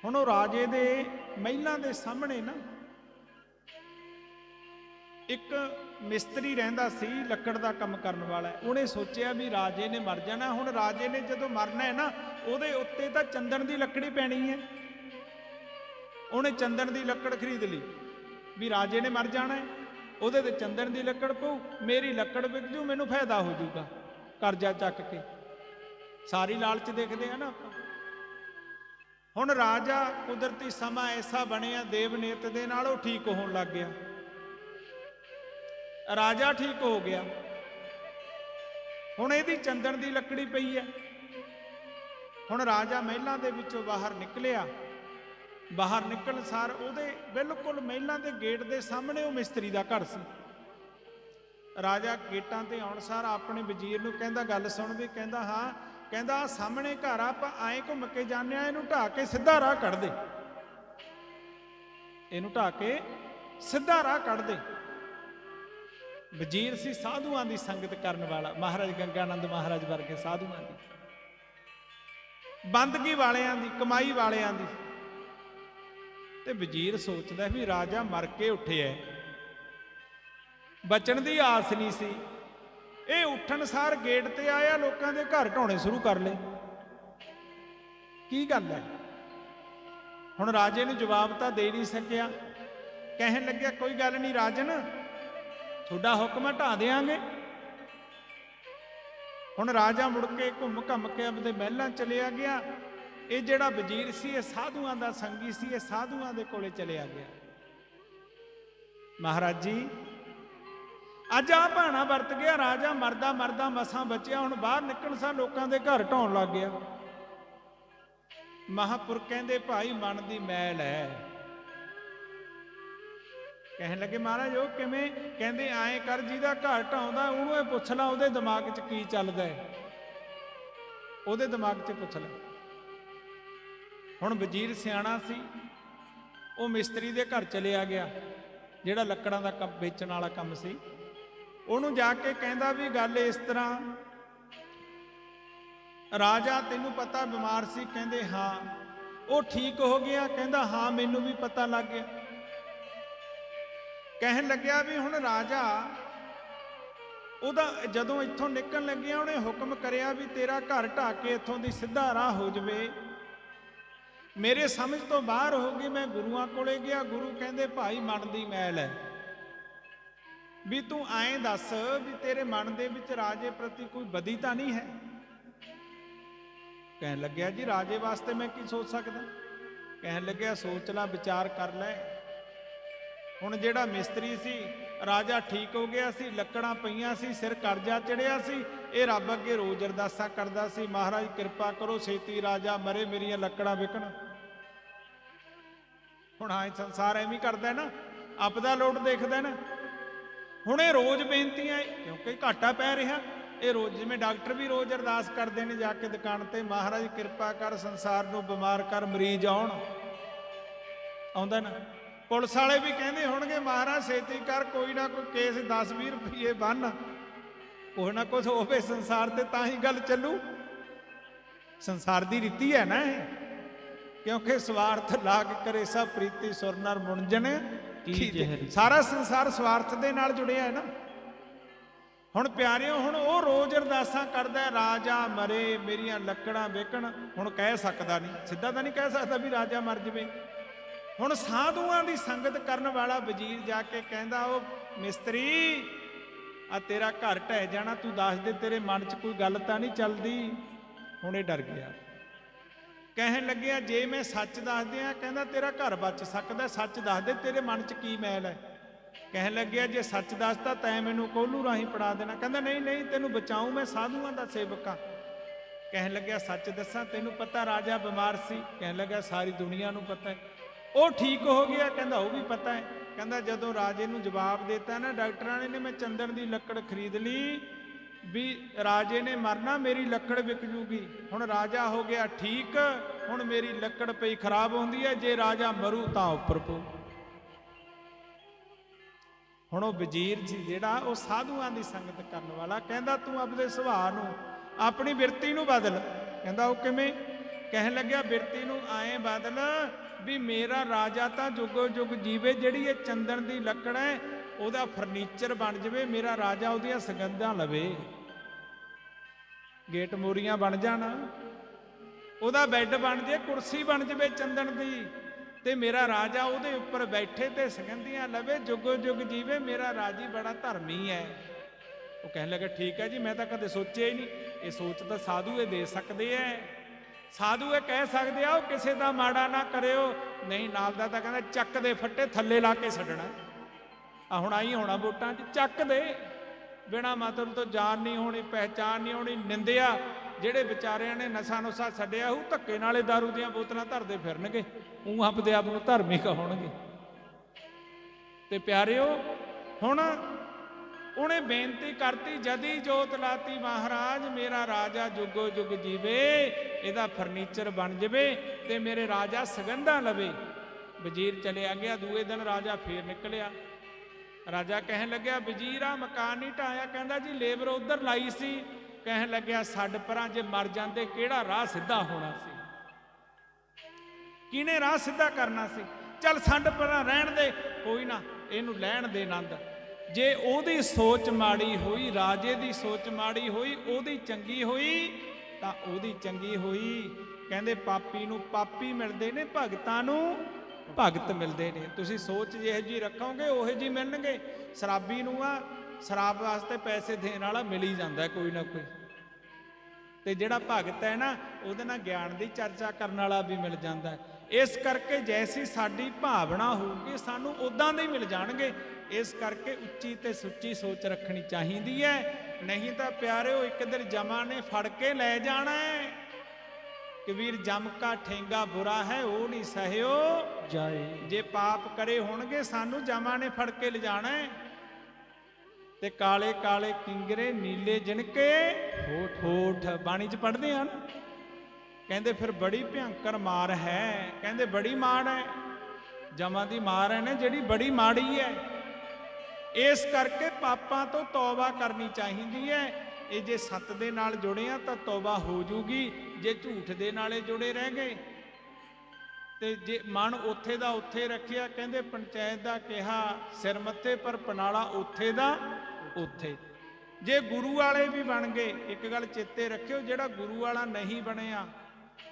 हुण राजे दे महिलां दे सामने ना एक मिस्त्री रहिंदा सी, लकड़ का काम करने वाला। उन्हें सोचा भी राजे ने मर जाना, हुण राजे ने जदों मरना है ना उहदे उत्ते तां चंदन की लकड़ी पैनी है। उन्हें चंदन की लकड़ खरीद ली भी राजे ने मर जाना है, उहदे ते चंदन की लकड़ पऊ, मेरी लकड़ विक जू, मैनूं फायदा हो जूगा करजा चक के। सारी लालच देखते हैं ना आपां। हुण राजा कुदरती समा ऐसा बनिया देवनेत दे नाल ओह ठीक होण लग गया। राजा ठीक हो गया, हुण इहदी चंदन की लकड़ी पई है। हुण राजा महलां दे विचों बाहर निकलिया, बाहर निकल सार उहदे बिल्कुल महलां दे गेट दे सामने वो मिस्त्री दा घर सी। राजा गेटां ते आउण सार अपने वजीर नूं कहंदा गल सुण भी, कहंदा हाँ, कहंदा सामने घर आपां आए घुम के जाने, इहनूं ढाह के सीधा राह कढ दे, इहनूं ढाह के सीधा राह कढ दे। वजीर सी साधुआं दी संगत करने वाला, महाराज गंगानंद महाराज वर्गे साधुआं दी, बंदगी वालियां दी, कमाई वालियां दी। ते वजीर सोचदा भी राजा मर के उठिया, बचन दी आस नहीं सी, ये उठन सार गेट ते आया, लोकां दे घर ढाउणे शुरू कर ले, की गल है। हुण राजे नूं जवाब तां दे नहीं सकिया, कहन लग्या कोई गल नहीं राजन, थोड़ा हुक्म ढा देंगे। हुण राजा मुड़ के घुम घम के अपने महलों चलिया गया। ये जिहड़ा वजीर सी ये साधुआं दा संगी सी, ये साधुआं दे कोले चलिया गया। महाराज जी अज आ भाना वरत गया, राजा मरदा मरदा मसां बचिया, हुण बाहर निकल सा लोकां दे घर ढाउण लग गया। महापुरख कहंदे भाई मन दी मैल है। कहन लगे महाराज वो किवें? कहंदे आए कर, जिहदा घर ढाउंदा उहनूं पुछ ला उहदे दिमाग च की चलदा है, उहदे दिमाग च पुछ ला। हुण वजीर सियाणा सी, वो मिस्त्री दे घर चलिया गया, जिहड़ा लकड़ां दा काम बेचण वाला काम सी। उहनूं जाके कहंदा भी गल इस तरह, राजा तैनूं पता बीमार सी? कहंदे हाँ। वो ठीक हो गया? कहंदा हाँ मैनूं भी पता लग गया। कहन लग्या भी हुण राजा उहदा जदों इत्थों निकल लग्या उहने हुक्म करिया भी तेरा घर ढा के इत्थों दी सीधा राह हो जावे। मेरे समझ तो बाहर हो गई, मैं गुरुआं कोले गया, गुरु कहंदे भाई मन दी मैल है, भी तू आए दस भी तेरे मन दे विच राजे प्रति कोई बदी तां नहीं है। कहन लग्या जी राजे वास्ते मैं की सोच सकदा? कहन लग्या सोच ला, विचार कर लै। हुण जिहड़ा मिस्त्री सी, राजा ठीक हो गया सी, लकड़ां पईयां सी, सिर करजा चढ़िया सी, ये रब अगे रोज अरदासां करदा सी, महाराज किरपा करो छेती राजा मरे, मेरियां लकड़ां विकण। हुण आए संसार एवें करदा ना, आपदा लोट देखदा ना। हुण ये रोज बेनतियां, क्योंकि घाटा पै रहा, ये रोज जिवें डॉक्टर भी रोज अरदास करते हैं जाके दुकान ते, महाराज किरपा कर संसार नूं बीमार कर, मरीज आउण, आउंदा ना। ਪੁਲਿਸ ਵਾਲੇ ਵੀ ਕਹਿੰਦੇ ਹੋਣਗੇ ਮਹਾਰਾਜ ਛੇਤੀ ਕਰ, ਕੋਈ ਨਾ ਕੋਈ ਕੇਸ 10-20 ਰੁਪਏ ਬੰਨ, ਕੋਈ ਨਾ ਕੁਛ ਹੋਵੇ ਸੰਸਾਰ ਤੇ ਤਾਂ ਹੀ ਗੱਲ ਚੱਲੂ। ਸੰਸਾਰ ਦੀ ਰੀਤੀ ਹੈ ਨਾ ਇਹ, ਕਿਉਂਕਿ ਸਵਾਰਥ ਲਾਗ ਕਰੇ ਸਭ ਪ੍ਰੀਤੀ ਸੁਰ ਨਰ ਮੁੰਜਨ ਕੀ ਜ਼ਹਿਰੀ। ਸਾਰਾ ਸੰਸਾਰ ਸਵਾਰਥ ਦੇ ਨਾਲ ਜੁੜਿਆ ਹੈ ਨਾ। ਹੁਣ ਪਿਆਰਿਓ, ਹੁਣ ਉਹ ਰੋਜ਼ ਅਰਦਾਸਾਂ ਕਰਦਾ ਰਾਜਾ ਮਰੇ, ਮੇਰੀਆਂ ਲੱਕੜਾਂ ਵਿਕਣ। ਹੁਣ ਕਹਿ ਸਕਦਾ ਨਹੀਂ, ਸਿੱਧਾ ਤਾਂ ਨਹੀਂ ਕਹਿ ਸਕਦਾ ਵੀ ਰਾਜਾ ਮਰ ਜਵੇ। ਹੁਣ ਸਾਧੂਆਂ ਦੀ ਸੰਗਤ ਕਰਨ ਵਾਲਾ ਵਜ਼ੀਰ ਜਾ ਕੇ ਕਹਿੰਦਾ, ਉਹ ਮਿਸਤਰੀ ਆ ਤੇਰਾ ਘਰ ਢਹਿ ਜਾਣਾ, ਤੂੰ ਦੱਸ ਦੇ ਤੇਰੇ ਮਨ 'ਚ ਕੋਈ ਗੱਲ ਤਾਂ ਨਹੀਂ ਚੱਲਦੀ। ਹੁਣ ਇਹ ਡਰ ਗਿਆ, ਕਹਿਣ ਲੱਗਿਆ ਜੇ ਮੈਂ ਸੱਚ ਦੱਸ ਦਿਆਂ, ਕਹਿੰਦਾ ਤੇਰਾ ਘਰ ਬਚ ਸਕਦਾ, ਸੱਚ ਦੱਸ ਦੇ ਤੇਰੇ ਮਨ 'ਚ ਕੀ ਮੈਲ ਹੈ। ਕਹਿਣ ਲੱਗਿਆ ਜੇ ਸੱਚ ਦੱਸਦਾ ਤੈਂ ਮੈਨੂੰ ਕੋਹਲੂ ਰਾਹੀਂ ਪੜਾ ਦੇਣਾ। ਕਹਿੰਦਾ ਨਹੀਂ ਨਹੀਂ, ਤੈਨੂੰ ਬਚਾਊਂ, ਮੈਂ ਸਾਧੂਆਂ ਦਾ ਸੇਵਕ ਹਾਂ। ਕਹਿਣ ਲੱਗਿਆ ਸੱਚ ਦੱਸਾਂ, ਤੈਨੂੰ ਪਤਾ ਰਾਜਾ ਬਿਮਾਰ ਸੀ। ਕਹਿਣ ਲੱਗਿਆ ਸਾਰੀ ਦੁਨੀਆ ਨੂੰ ਪਤਾ ਹੈ। ਉਹ ਠੀਕ ਹੋ ਗਿਆ। ਕਹਿੰਦਾ ਉਹ ਵੀ ਪਤਾ ਹੈ। ਕਹਿੰਦਾ ਜਦੋਂ ਰਾਜੇ ਨੂੰ ਜਵਾਬ ਦਿੱਤਾ ਨਾ ਡਾਕਟਰਾਂ ਨੇ, ਮੈਂ ਚੰਦਨ ਦੀ ਲੱਕੜ ਖਰੀਦ ਲਈ, ਵੀ ਰਾਜੇ ਨੇ ਮਰਨਾ, ਮੇਰੀ ਲੱਕੜ ਵਿਕ ਜੂਗੀ। ਹੁਣ ਰਾਜਾ ਹੋ ਗਿਆ ਠੀਕ, ਹੁਣ ਮੇਰੀ ਲੱਕੜ ਪਈ ਖਰਾਬ ਹੁੰਦੀ ਹੈ, ਜੇ ਰਾਜਾ ਮਰੂ ਤਾਂ ਉੱਪਰ ਪਊ। ਹੁਣ ਉਹ ਵਜ਼ੀਰ ਸੀ ਜਿਹੜਾ, ਉਹ ਸਾਧੂਆਂ ਦੀ ਸੰਗਤ ਕਰਨ ਵਾਲਾ, ਕਹਿੰਦਾ ਤੂੰ ਆਪਣੇ ਸੁਭਾਅ ਨੂੰ, ਆਪਣੀ ਬਿਰਤੀ ਨੂੰ ਬਦਲ। ਕਹਿੰਦਾ ਉਹ ਕਿਵੇਂ? ਕਹਿਣ ਲੱਗਿਆ ਬਿਰਤੀ ਨੂੰ ਐਂ ਬਦਲ ਵੀ ਮੇਰਾ ਰਾਜਾ ਤਾਂ ਜੁਗੋ ਜੁਗ ਜੀਵੇ, ਜਿਹੜੀ ਇਹ ਚੰਦਨ ਦੀ ਲੱਕੜ ਹੈ ਉਹਦਾ ਫਰਨੀਚਰ ਬਣ ਜਾਵੇ, ਮੇਰਾ ਰਾਜਾ ਉਹਦੀਆਂ ਸੁਗੰਧਾਂ ਲਵੇ, ਗੇਟ ਮੋਰੀਆਂ ਬਣ ਜਾਣ, ਉਹਦਾ ਬੈੱਡ ਬਣ ਜੇ, ਕੁਰਸੀ ਬਣ ਜਾਵੇ ਚੰਦਨ ਦੀ, ਤੇ ਮੇਰਾ ਰਾਜਾ ਉਹਦੇ ਉੱਪਰ ਬੈਠੇ ਤੇ ਸੁਗੰਧੀਆਂ ਲਵੇ, ਜੁਗੋ ਜੁਗ ਜੀਵੇ, ਮੇਰਾ ਰਾਜੀ ਬੜਾ ਧਰਮੀ ਹੈ। ਉਹ ਕਹਿਣ ਲੱਗਾ ਠੀਕ ਹੈ ਜੀ, ਮੈਂ ਤਾਂ ਕਦੇ ਸੋਚਿਆ ਹੀ ਨਹੀਂ। ਇਹ ਸੋਚ ਤਾਂ ਸਾਧੂ ਇਹ ਦੇ ਸਕਦੇ ਐ, ਸਾਧੂ ਇਹ ਕਹਿ ਸਕਦੇ ਆ ਉਹ ਕਿਸੇ ਦਾ ਮਾੜਾ ਨਾ ਕਰਿਓ। ਨਹੀਂ, ਨਾਲ ਦਾ ਤਾਂ ਕਹਿੰਦਾ ਚੱਕ ਦੇ ਫੱਟੇ ਥੱਲੇ ਲਾ ਕੇ ਛੱਡਣਾ। ਆ ਹੁਣ ਆਈ ਹੋਣਾ ਵੋਟਾਂ 'ਚ, ਚੱਕ ਦੇ, ਬਿਨਾ ਮਤਲਬ ਤੋਂ ਜਾਨ ਨਹੀਂ ਹੋਣੀ, ਪਹਿਚਾਨ ਨਹੀਂ ਹੋਣੀ। ਨਿੰਦਿਆ ਜਿਹੜੇ ਵਿਚਾਰਿਆਂ ਨੇ ਨਸ਼ਾ ਨੁਸ਼ਾ ਛੱਡਿਆ ਉਹ ਧੱਕੇ ਨਾਲੇ ਦਾਰੂ ਦੀਆਂ ਬੋਤਲਾਂ ਧਰਦੇ ਫਿਰਨਗੇ, ਉਹ ਆਪਦੇ ਆਪ ਨੂੰ ਧਾਰਮਿਕ ਹੋਣਗੇ। ਤੇ ਪਿਆਰਿਓ, ਹੁਣ ਉਹਨੇ ਬੇਨਤੀ ਕਰਤੀ, ਜਦੀ ਜੋਤ ਲਾਤੀ ਮਹਾਰਾਜ, ਮੇਰਾ ਰਾਜਾ ਜੁਗੋ ਜੁਗ ਜੀਵੇ, ਇਹਦਾ ਫਰਨੀਚਰ ਬਣ ਜਾਵੇ ਤੇ ਮੇਰੇ ਰਾਜਾ ਸੁਗੰਧਾਂ ਲਵੇ। ਵਜ਼ੀਰ ਚਲਿਆ ਗਿਆ। ਦੂਏ ਦਿਨ ਰਾਜਾ ਫੇਰ ਨਿਕਲਿਆ। ਰਾਜਾ ਕਹਿਣ ਲੱਗਿਆ ਵਜ਼ੀਰ ਆ ਮਕਾਨ ਨਹੀਂ ਢਾਇਆ। ਕਹਿੰਦਾ ਜੀ ਲੇਬਰ ਉਧਰ ਲਾਈ ਸੀ। ਕਹਿਣ ਲੱਗਿਆ ਛੱਡ ਪਰਾਂ, ਜੇ ਮਰ ਜਾਂਦੇ ਕਿਹੜਾ ਰਾਹ ਸਿੱਧਾ ਹੋਣਾ ਸੀ, ਕਿਹਨੇ ਰਾਹ ਸਿੱਧਾ ਕਰਨਾ ਸੀ। ਚੱਲ ਛੱਡ ਪਰਾਂ, ਰਹਿਣ ਦੇ, ਕੋਈ ਨਾ, ਇਹਨੂੰ ਲੈਣ ਦੇ ਆਨੰਦ। ਜੇ ਉਹਦੀ ਸੋਚ ਮਾੜੀ ਹੋਈ, ਰਾਜੇ ਦੀ ਸੋਚ ਮਾੜੀ ਹੋਈ, ਉਹਦੀ ਚੰਗੀ ਹੋਈ ਤਾਂ ਉਹਦੀ ਚੰਗੀ ਹੋਈ। ਕਹਿੰਦੇ ਪਾਪੀ ਨੂੰ ਪਾਪੀ ਮਿਲਦੇ ਨੇ, ਭਗਤਾਂ ਨੂੰ ਭਗਤ ਮਿਲਦੇ ਨੇ। ਤੁਸੀਂ ਸੋਚ ਜਿਹੋ ਜਿਹੀ ਰੱਖੋਗੇ ਉਹੋ ਜਿਹੀ ਮਿਲਣਗੇ। ਸ਼ਰਾਬੀ ਨੂੰ ਆ ਸ਼ਰਾਬ ਵਾਸਤੇ ਪੈਸੇ ਦੇਣ ਵਾਲਾ ਮਿਲ ਹੀ ਜਾਂਦਾ ਕੋਈ ਨਾ ਕੋਈ, ਤੇ ਜਿਹੜਾ ਭਗਤ ਹੈ ਨਾ ਉਹਦੇ ਨਾਲ ਗਿਆਨ ਦੀ ਚਰਚਾ ਕਰਨ ਵਾਲਾ ਵੀ ਮਿਲ ਜਾਂਦਾ। ਇਸ ਕਰਕੇ ਜੈਸੀ ਸਾਡੀ ਭਾਵਨਾ ਹੋਊਗੀ ਸਾਨੂੰ ਉਦਾਂ ਦੇ ਹੀ ਮਿਲ ਜਾਣਗੇ। ਇਸ ਕਰਕੇ ਉੱਚੀ ਤੇ ਸੁੱਚੀ ਸੋਚ ਰੱਖਣੀ ਚਾਹੀਦੀ ਹੈ, ਨਹੀਂ ਤਾਂ ਪਿਆਰਿਓ ਇੱਕ ਦਿਨ ਜਮਾ ਨੇ ਫੜ ਕੇ ਲੈ ਜਾਣਾ ਹੈ। ਕਬੀਰ ਜਮ ਕਾ ਠੇਂਗਾ ਬੁਰਾ ਹੈ ਉਹ ਨਹੀਂ ਸਹਿਓ ਜਾਏ। ਜੇ ਪਾਪ ਕਰੇ ਹੋਣਗੇ ਸਾਨੂੰ ਜਮਾ ਨੇ ਫੜ ਕੇ ਲਿਜਾਣਾ ਹੈ। ਤੇ ਕਾਲੇ ਕਾਲੇ ਕਿੰਗਰੇ ਨੀਲੇ ਜਿਣਕੇ ਹੋਠ ਹੋਠ, ਬਾਣੀ 'ਚ ਪੜ੍ਹਦੇ ਹਨ। ਕਹਿੰਦੇ ਫਿਰ ਬੜੀ ਭਿਅੰਕਰ ਮਾਰ ਹੈ। ਕਹਿੰਦੇ ਬੜੀ ਮਾਰ ਹੈ, ਜਮਾਂ ਦੀ ਮਾਰ ਹੈ ਨਾ ਜਿਹੜੀ, ਬੜੀ ਮਾੜੀ ਹੈ। ਇਸ ਕਰਕੇ ਪਾਪਾਂ ਤੋਂ ਤੌਬਾ ਕਰਨੀ ਚਾਹੀਦੀ ਹੈ। ਇਹ ਜੇ ਸੱਤ ਦੇ ਨਾਲ ਜੁੜੇ ਆ ਤਾਂ ਤੌਬਾ ਹੋ ਜੂਗੀ, ਜੇ ਝੂਠ ਦੇ ਨਾਲੇ ਜੁੜੇ ਰਹਿ ਗਏ ਤੇ ਜੇ ਮਨ ਉੱਥੇ ਦਾ ਉੱਥੇ ਰੱਖਿਆ। ਕਹਿੰਦੇ ਪੰਚਾਇਤ ਦਾ ਕਿਹਾ ਸਿਰ ਮੱਥੇ ਪਰ ਪਨਾਲਾ ਉੱਥੇ ਦਾ ਉੱਥੇ। ਜੇ ਗੁਰੂ ਵਾਲੇ ਵੀ ਬਣ ਗਏ, ਇੱਕ ਗੱਲ ਚੇਤੇ ਰੱਖਿਓ, ਜਿਹੜਾ ਗੁਰੂ ਵਾਲਾ ਨਹੀਂ ਬਣਿਆ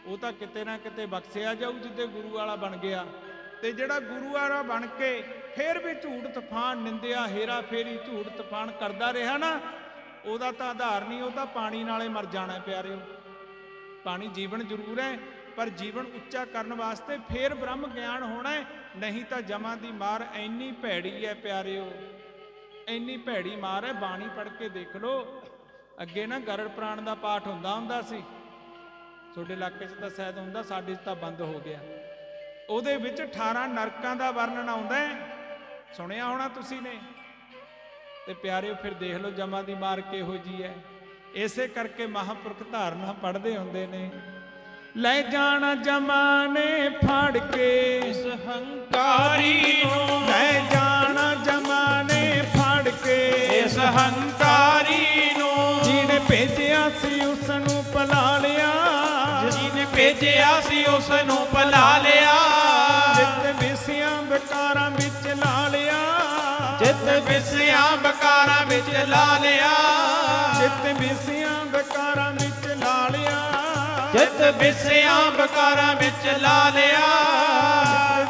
ਉਹ ਤਾਂ ਕਿਤੇ ਨਾ ਕਿਤੇ ਬਖਸ਼ਿਆ ਜਾਊ ਜਿੱਦੇ ਗੁਰੂ ਵਾਲਾ ਬਣ ਗਿਆ। ਤੇ ਜਿਹੜਾ ਗੁਰੂ ਵਾਲਾ ਬਣ ਕੇ ਫਿਰ ਵੀ ਝੂਠ ਤੂਫਾਨ, ਨਿੰਦਿਆ, ਹੇਰਾ ਫੇਰੀ, ਝੂਠ ਤੂਫਾਨ ਕਰਦਾ ਰਿਹਾ ਨਾ, ਉਹਦਾ ਤਾਂ ਆਧਾਰ ਨਹੀਂ, ਉਹ ਤਾਂ ਪਾਣੀ ਨਾਲੇ ਮਰ ਜਾਣਾ ਪਿਆਰਿਓ। ਪਾਣੀ ਜੀਵਨ ਜ਼ਰੂਰ ਹੈ, ਪਰ ਜੀਵਨ ਉੱਚਾ ਕਰਨ ਵਾਸਤੇ ਫਿਰ ਬ੍ਰਹਮ ਗਿਆਨ ਹੋਣਾ ਹੈ, ਨਹੀਂ ਤਾਂ ਜਮਾਂ ਦੀ ਮਾਰ ਇੰਨੀ ਭੈੜੀ ਹੈ ਪਿਆਰਿਓ, ਇੰਨੀ ਭੈੜੀ ਮਾਰ ਹੈ। ਬਾਣੀ ਪੜ੍ਹ ਕੇ ਦੇਖ ਲਓ। ਅੱਗੇ ਨਾ ਗਰੜ ਪ੍ਰਾਣ ਦਾ ਪਾਠ ਹੁੰਦਾ ਸੀ, ਤੁਹਾਡੇ ਇਲਾਕੇ 'ਚ ਤਾਂ ਸ਼ਾਇਦ ਹੁੰਦਾ, ਸਾਡੇ 'ਚ ਤਾਂ ਬੰਦ ਹੋ ਗਿਆ। ਉਹਦੇ ਵਿੱਚ 18 ਨਰਕਾਂ ਦਾ ਵਰਣਨ ਆਉਂਦਾ ਹੈ, ਸੁਣਿਆ ਹੋਣਾ ਤੁਸੀਂ ਨੇ। ਤੇ ਪਿਆਰਿਓ ਫਿਰ ਦੇਖ ਲਓ ਜਮਾਂ ਦੀ ਮਾਰ ਕਿਹੋ ਜੀ ਹੈ। ਇਸੇ ਕਰਕੇ ਮਹਾਂਪੁਰਖ ਧਾਰਨਾ ਪੜ੍ਹਦੇ ਹੁੰਦੇ ਨੇ। ਲੈ ਜਾਣਾ ਜਮਾਨੇ ਫੜ ਕੇ ਇਸ ਹੰਕਾਰੀ ਨੂੰ, ਲੈ ਜਾਣਾ ਜਮਾਨੇ ਫੜ ਕੇ ਇਸ ਹੰਕਾਰੀ ਨੂੰ, ਜਿਹਨੇ ਭੇਜਿਆ ਸੀ ਉਸ ਨੂੰ ਭੁਲਾ ਲਿਆ, ਜਿਹਨੇ ਭੇਜਿਆ ਸੀ ਉਸ ਨੂੰ ਭੁਲਾ ਲਿਆ, ਜਿੱਤ ਵਿਸਿਆਂ ਵਿਕਾਰਾਂ ਵਿੱਚ ਲਾ ਲਿਆ, ਜਿੱਤ ਵਿਸਿਆਂ ਬਕਾਰਾਂ ਵਿੱਚ ਲਾ ਲਿਆ, ਜਿੱਤ ਵਿਸਿਆਂ ਵਿਕਾਰਾਂ ਵਿੱਚ ਲਾ ਲਿਆ, ਜਿੱਤ ਵਿਸਿਆਂ ਬਕਾਰਾਂ ਵਿੱਚ ਲਾ ਲਿਆ,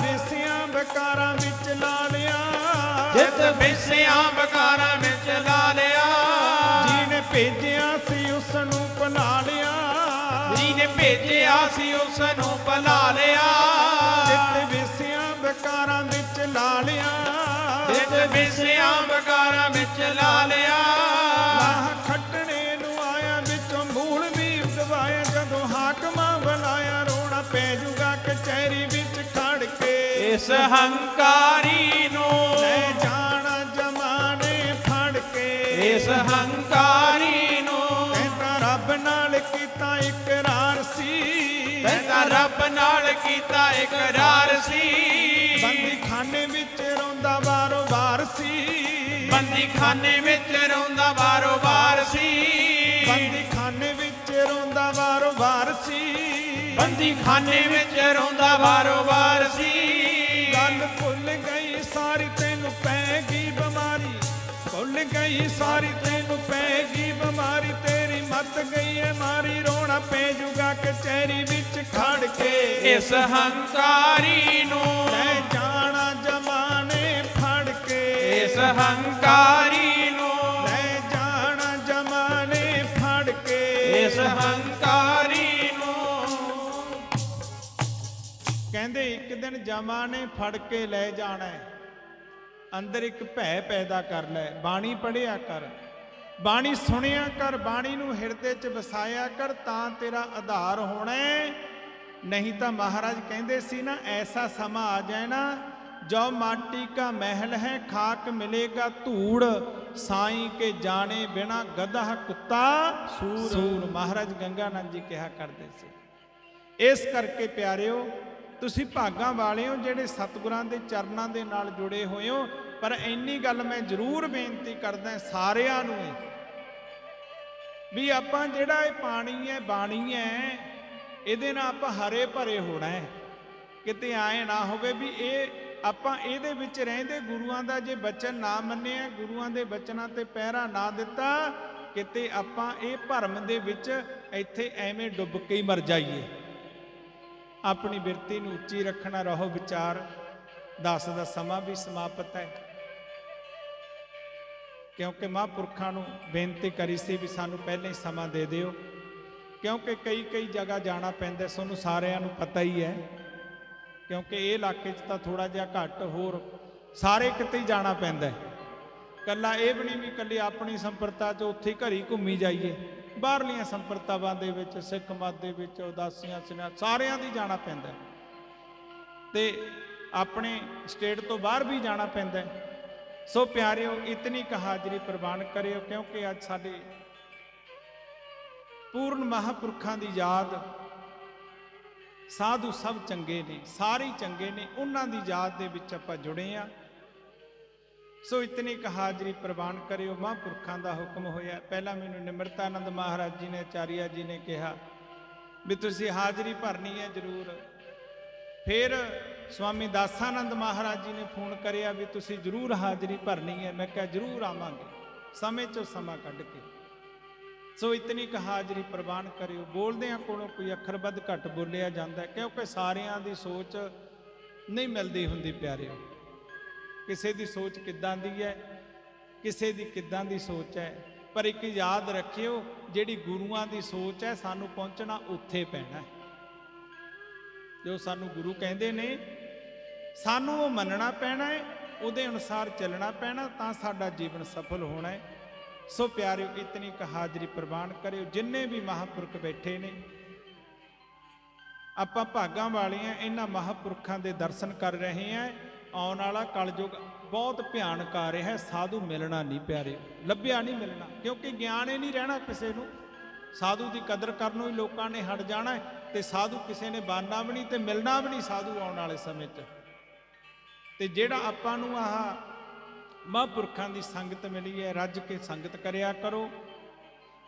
ਵਿਸਿਆਂ ਵਿਕਾਰਾਂ ਵਿੱਚ ਲਾ ਲਿਆ, ਜਿੱਤ ਵਿਸਿਆਂ ਬਕਾਰਾਂ ਵਿੱਚ ਲਾ ਲਿਆ, ਜਿਹਨੇ ਭੇਜਿਆ ਸੀ ਉਸ ਨੂੰ ਭੁਲਾ ਲਿਆ, ਜਿਹਨੇ ਭੇਜਿਆ ਸੀ ਉਸ ਨੂੰ ਭੁਲਾ ਲਿਆ, ਜਿੱਤ ਵਿਸਿਆਂ ਵਿਕਾਰਾਂ ਵਿੱਚ ਲਾ ਲਿਆ, ਜਿੱਤ ਵਿਸਿਆਂ ਬਕਾਰਾਂ ਵਿੱਚ ਲਾ ਲਿਆ, ਲਾਹ ਖੱਟਣੇ ਨੂੰ ਆਇਆ ਵਿੱਚੋਂ ਮੂਲ ਵੀ ਉਗਵਾਇਆ, ਜਦੋਂ ਹਾਕਮਾਂ ਬੁਲਾਇਆ ਰੋਣਾ ਪੈ ਜੂਗਾ ਕਚਹਿਰੀ ਵਿੱਚ ਖੜ ਕੇ, ਇਸ ਹੰਕਾਰੀ ਨੂੰ, ਲੈ ਜਾਣਾ ਜਮਾਨੇ ਫੜ ਕੇ, ਇਸ ਹੰਕਾਰੀ ਨੂੰ, ਤੈਂ ਤਾਂ ਰੱਬ ਨਾਲ ਕੀਤਾ ਇਕਰਾਰ ਸੀ, ਤੈਂ ਤਾਂ ਰੱਬ ਨਾਲ ਕੀਤਾ ਇਕਰਾਰ ਸੀ, ਬੰਦੀ ਖਾਨੇ ਵਿੱਚ ਰੋਂਦਾ ਵਾਰੋ ਵਾਰ ਸੀ, ਬੰਦੀ ਖਾਨੇ ਵਿੱਚ ਰੋਂਦਾ ਵਾਰੋ ਵਾਰ ਸੀ, ਬੰਦੀ ਖਾਨੇ ਵਿੱਚ ਰੋਂਦਾ ਵਾਰੋ ਵਾਰ ਸੀ, ਬੰਦੀ ਖਾਨੇ ਵਿੱਚ ਰੋਂਦਾ ਵਾਰੋ ਵਾਰ ਸੀ, ਗੱਲ ਭੁੱਲ ਗਈ ਸਾਰੀ ਤੈਨੂੰ ਪੈ ਗਈ ਬਿਮਾਰੀ, ਭੁੱਲ ਗਈ ਸਾਰੀ ਤੈਨੂੰ ਪੈ ਗਈ ਬਿਮਾਰੀ, ਤੇਰੀ ਮੱਤ ਗਈ ਐ ਮਾਰੀ, ਰੋਣਾ ਪੈ ਜੂਗਾ ਕਚਹਿਰੀ ਵਿੱਚ ਖੜ ਕੇ, ਇਸ ਹੰਕਾਰੀ ਨੂੰ, ਲੈ ਜਾਣਾ ਜਮਾਨੇ ਫੜ ਕੇ, ਇਸ ਹੰਕਾਰੀ ਨੂੰ, ਲੈ ਜਾਣਾ ਜਮਾਨੇ ਫੜ ਕੇ, ਇਸ ਹੰਕਾਰੀ ਨੂੰ, ਕਹਿੰਦੇ ਇੱਕ ਦਿਨ ਜਮਾਨੇ ਫੜ ਕੇ ਲੈ ਜਾਣਾ ਹੈ, ਅੰਦਰ ਇੱਕ ਭੈ ਪੈਦਾ ਕਰ ਲੈ, ਬਾਣੀ ਪੜ੍ਹਿਆ ਕਰ, ਬਾਣੀ ਸੁਣਿਆ ਕਰ, ਬਾਣੀ ਨੂੰ ਹਿਰਦੇ 'ਚ ਵਸਾਇਆ ਕਰ, ਤਾਂ ਤੇਰਾ ਆਧਾਰ ਹੋਣਾ ਹੈ। ਨਹੀਂ ਤਾਂ ਮਹਾਰਾਜ ਕਹਿੰਦੇ ਸੀ ਨਾ, ਐਸਾ ਸਮਾਂ ਆ ਜਾਏ ਨਾ, ਜੋ ਮਾਟੀ ਕਾ ਮਹਿਲ ਹੈ ਖਾਕ ਮਿਲੇਗਾ ਧੂੜ, ਸਾਈਂ ਕੇ ਜਾਣੇ ਬਿਨਾ ਗਧਾ ਕੁੱਤਾ ਸੂਰ, ਮਹਾਰਾਜ ਗੰਗਾਨੰਦ ਜੀ ਕਿਹਾ ਕਰਦੇ ਸੀ। ਇਸ ਕਰਕੇ ਪਿਆਰਿਓ, ਤੁਸੀਂ ਭਾਗਾਂ ਵਾਲੇ ਹੋ ਜਿਹੜੇ ਸਤਿਗੁਰਾਂ ਦੇ ਚਰਨਾਂ ਦੇ ਨਾਲ ਜੁੜੇ ਹੋਏ ਹੋ, ਪਰ ਇੰਨੀ ਗੱਲ ਮੈਂ ਜ਼ਰੂਰ ਬੇਨਤੀ ਕਰਦਾ ਸਾਰਿਆਂ ਨੂੰ ਵੀ ਆਪਾਂ ਜਿਹੜਾ ਇਹ ਪਾਣੀ ਹੈ ਬਾਣੀ ਹੈ, ਇਹਦੇ ਨਾਲ ਆਪਾਂ ਹਰੇ ਭਰੇ ਹੋਣਾ ਹੈ। ਕਿਤੇ ਆਏ ਨਾ ਹੋਵੇ ਵੀ ਇਹ ਆਪਾਂ ਇਹਦੇ ਵਿੱਚ ਰਹਿੰਦੇ ਗੁਰੂਆਂ ਦਾ ਜੇ ਬਚਨ ਨਾ ਮੰਨਿਆ, ਗੁਰੂਆਂ ਦੇ ਬਚਨਾਂ ਤੇ ਪਹਿਰਾ ਨਾ ਦਿੱਤਾ, ਕਿਤੇ ਆਪਾਂ ਇਹ ਭਰਮ ਦੇ ਵਿੱਚ ਇੱਥੇ ਐਵੇਂ ਡੁੱਬ ਕੇ ਹੀ ਮਰ ਜਾਈਏ। ਆਪਣੀ ਬਿਰਤੀ ਨੂੰ ਉੱਚੀ ਰੱਖਣਾ, ਰਹੋ ਵਿਚਾਰ। ਦਾਸ ਦਾ ਸਮਾਂ ਵੀ ਸਮਾਪਤ ਹੈ, ਕਿਉਂਕਿ ਮਹਾਂਪੁਰਖਾਂ ਨੂੰ ਬੇਨਤੀ ਕਰੀ ਸੀ ਵੀ ਸਾਨੂੰ ਪਹਿਲਾਂ ਹੀ ਸਮਾਂ ਦੇ ਦਿਓ, ਕਿਉਂਕਿ ਕਈ ਜਗ੍ਹਾ ਜਾਣਾ ਪੈਂਦਾ, ਤੁਹਾਨੂੰ ਸਾਰਿਆਂ ਨੂੰ ਪਤਾ ਹੀ ਹੈ। ਕਿਉਂਕਿ ਇਹ ਇਲਾਕੇ 'ਚ ਤਾਂ ਥੋੜਾ ਜਿਹਾ ਘੱਟ, ਹੋਰ ਸਾਰੇ ਕਿਤੇ ਹੀ ਜਾਣਾ ਪੈਂਦਾ। ਕੱਲਾ ਇਹ ਵੀ ਨਹੀਂ ਵੀ ਕੱਲੀ ਆਪਣੀ ਸੰਪਰਤਾ 'ਚ ਉੱਥੇ ਘਰੀ ਘੁੰਮੀ ਜਾਈਏ, ਬਾਹਰਲੀਆਂ ਸੰਪਰਤਾਵਾਂ ਦੇ ਵਿੱਚ, ਸਿੱਖ ਮਤ ਦੇ ਵਿੱਚ ਉਦਾਸੀਆਂ ਸਿਨਾ ਸਾਰਿਆਂ ਦੀ ਜਾਣਾ ਪੈਂਦਾ, ਤੇ ਆਪਣੇ ਸਟੇਟ ਤੋਂ ਬਾਹਰ ਵੀ ਜਾਣਾ ਪੈਂਦਾ। ਸੋ ਪਿਆਰਿਓ, ਇਤਨੀ ਕੁ ਹਾਜ਼ਰੀ ਪ੍ਰਵਾਨ ਕਰਿਓ, ਕਿਉਂਕਿ ਅੱਜ ਸਾਡੇ ਪੂਰਨ ਮਹਾਂਪੁਰਖਾਂ ਦੀ ਯਾਦ, ਸਾਧੂ ਸਭ ਚੰਗੇ ਨੇ, ਸਾਰੇ ਚੰਗੇ ਨੇ, ਉਹਨਾਂ ਦੀ ਯਾਦ ਦੇ ਵਿੱਚ ਆਪਾਂ ਜੁੜੇ ਆ। ਸੋ ਇਤਨੀ ਕੁ ਹਾਜ਼ਰੀ ਪ੍ਰਵਾਨ ਕਰਿਓ। ਮਹਾਂਪੁਰਖਾਂ ਦਾ ਹੁਕਮ ਹੋਇਆ। ਪਹਿਲਾਂ ਮੈਨੂੰ ਨਿਮਰਤਾਨੰਦ ਮਹਾਰਾਜ ਜੀ ਨੇ, ਆਚਾਰੀਆ ਜੀ ਨੇ ਕਿਹਾ ਵੀ ਤੁਸੀਂ ਹਾਜ਼ਰੀ ਭਰਨੀ ਹੈ ਜ਼ਰੂਰ। ਫਿਰ ਸਵਾਮੀ ਦਾਸਾਨੰਦ ਮਹਾਰਾਜ ਜੀ ਨੇ ਫੋਨ ਕਰਿਆ ਵੀ ਤੁਸੀਂ ਜ਼ਰੂਰ ਹਾਜ਼ਰੀ ਭਰਨੀ ਹੈ। ਮੈਂ ਕਿਹਾ ਜ਼ਰੂਰ ਆਵਾਂਗੇ, ਸਮੇਂ 'ਚੋਂ ਸਮਾਂ ਕੱਢ ਕੇ। ਸੋ ਇਤਨੀ ਕੁ ਹਾਜ਼ਰੀ ਪ੍ਰਵਾਨ ਕਰਿਓ। ਬੋਲਦਿਆਂ ਕੋਲੋਂ ਕੋਈ ਅੱਖਰ ਵੱਧ ਘੱਟ ਬੋਲਿਆ ਜਾਂਦਾ, ਕਿਉਂਕਿ ਸਾਰਿਆਂ ਦੀ ਸੋਚ ਨਹੀਂ ਮਿਲਦੀ ਹੁੰਦੀ ਪਿਆਰਿਓ। ਕਿਸੇ ਦੀ ਸੋਚ ਕਿੱਦਾਂ ਦੀ ਹੈ, ਕਿਸੇ ਦੀ ਕਿੱਦਾਂ ਦੀ ਸੋਚ ਹੈ, ਪਰ ਇੱਕ ਯਾਦ ਰੱਖਿਓ, ਜਿਹੜੀ ਗੁਰੂਆਂ ਦੀ ਸੋਚ ਹੈ, ਸਾਨੂੰ ਪਹੁੰਚਣਾ ਉੱਥੇ ਪੈਣਾ ਹੈ। ਜੋ ਸਾਨੂੰ ਗੁਰੂ ਕਹਿੰਦੇ ਨੇ, ਸਾਨੂੰ ਉਹ ਮੰਨਣਾ ਪੈਣਾ ਹੈ, ਉਹਦੇ ਅਨੁਸਾਰ ਚੱਲਣਾ ਪੈਣਾ, ਤਾਂ ਸਾਡਾ ਜੀਵਨ ਸਫਲ ਹੋਣਾ ਹੈ। ਸੋ ਪਿਆਰਿਓ, ਇਤਨੀ ਕੁ ਹਾਜ਼ਰੀ ਪ੍ਰਵਾਨ ਕਰਿਓ। ਜਿੰਨੇ ਵੀ ਮਹਾਂਪੁਰਖ ਬੈਠੇ ਨੇ, ਆਪਾਂ ਭਾਗਾਂ ਵਾਲੇ ਹਾਂ, ਇਹਨਾਂ ਮਹਾਂਪੁਰਖਾਂ ਦੇ ਦਰਸ਼ਨ ਕਰ ਰਹੇ ਹਾਂ। ਆਉਣ ਵਾਲਾ ਕਲਯੁਗ ਬਹੁਤ ਭਿਆਨਕ ਆ ਰਿਹਾ ਹੈ। ਸਾਧੂ ਮਿਲਣਾ ਨਹੀਂ ਪਿਆਰਿਓ, ਲੱਭਿਆ ਨਹੀਂ ਮਿਲਣਾ, ਕਿਉਂਕਿ ਗਿਆਨ ਹੀ ਨਹੀਂ ਰਹਿਣਾ ਕਿਸੇ ਨੂੰ। ਸਾਧੂ ਦੀ ਕਦਰ ਕਰਨੋਂ ਹੀ ਲੋਕਾਂ ਨੇ ਹਟ ਜਾਣਾ। ਤੇ ਸਾਧੂ ਕਿਸੇ ਨੇ ਬਾਨਾ ਵੀ ਨਹੀਂ ਤੇ ਮਿਲਣਾ ਵੀ ਨਹੀਂ ਸਾਧੂ ਆਉਣ ਵਾਲੇ ਸਮੇਂ 'ਚ। ਤੇ ਜਿਹੜਾ ਆਪਾਂ ਨੂੰ ਆਹ ਮਹਾਂਪੁਰਖਾਂ ਦੀ ਸੰਗਤ ਮਿਲੀ ਹੈ, ਰੱਜ ਕੇ ਸੰਗਤ ਕਰਿਆ ਕਰੋ,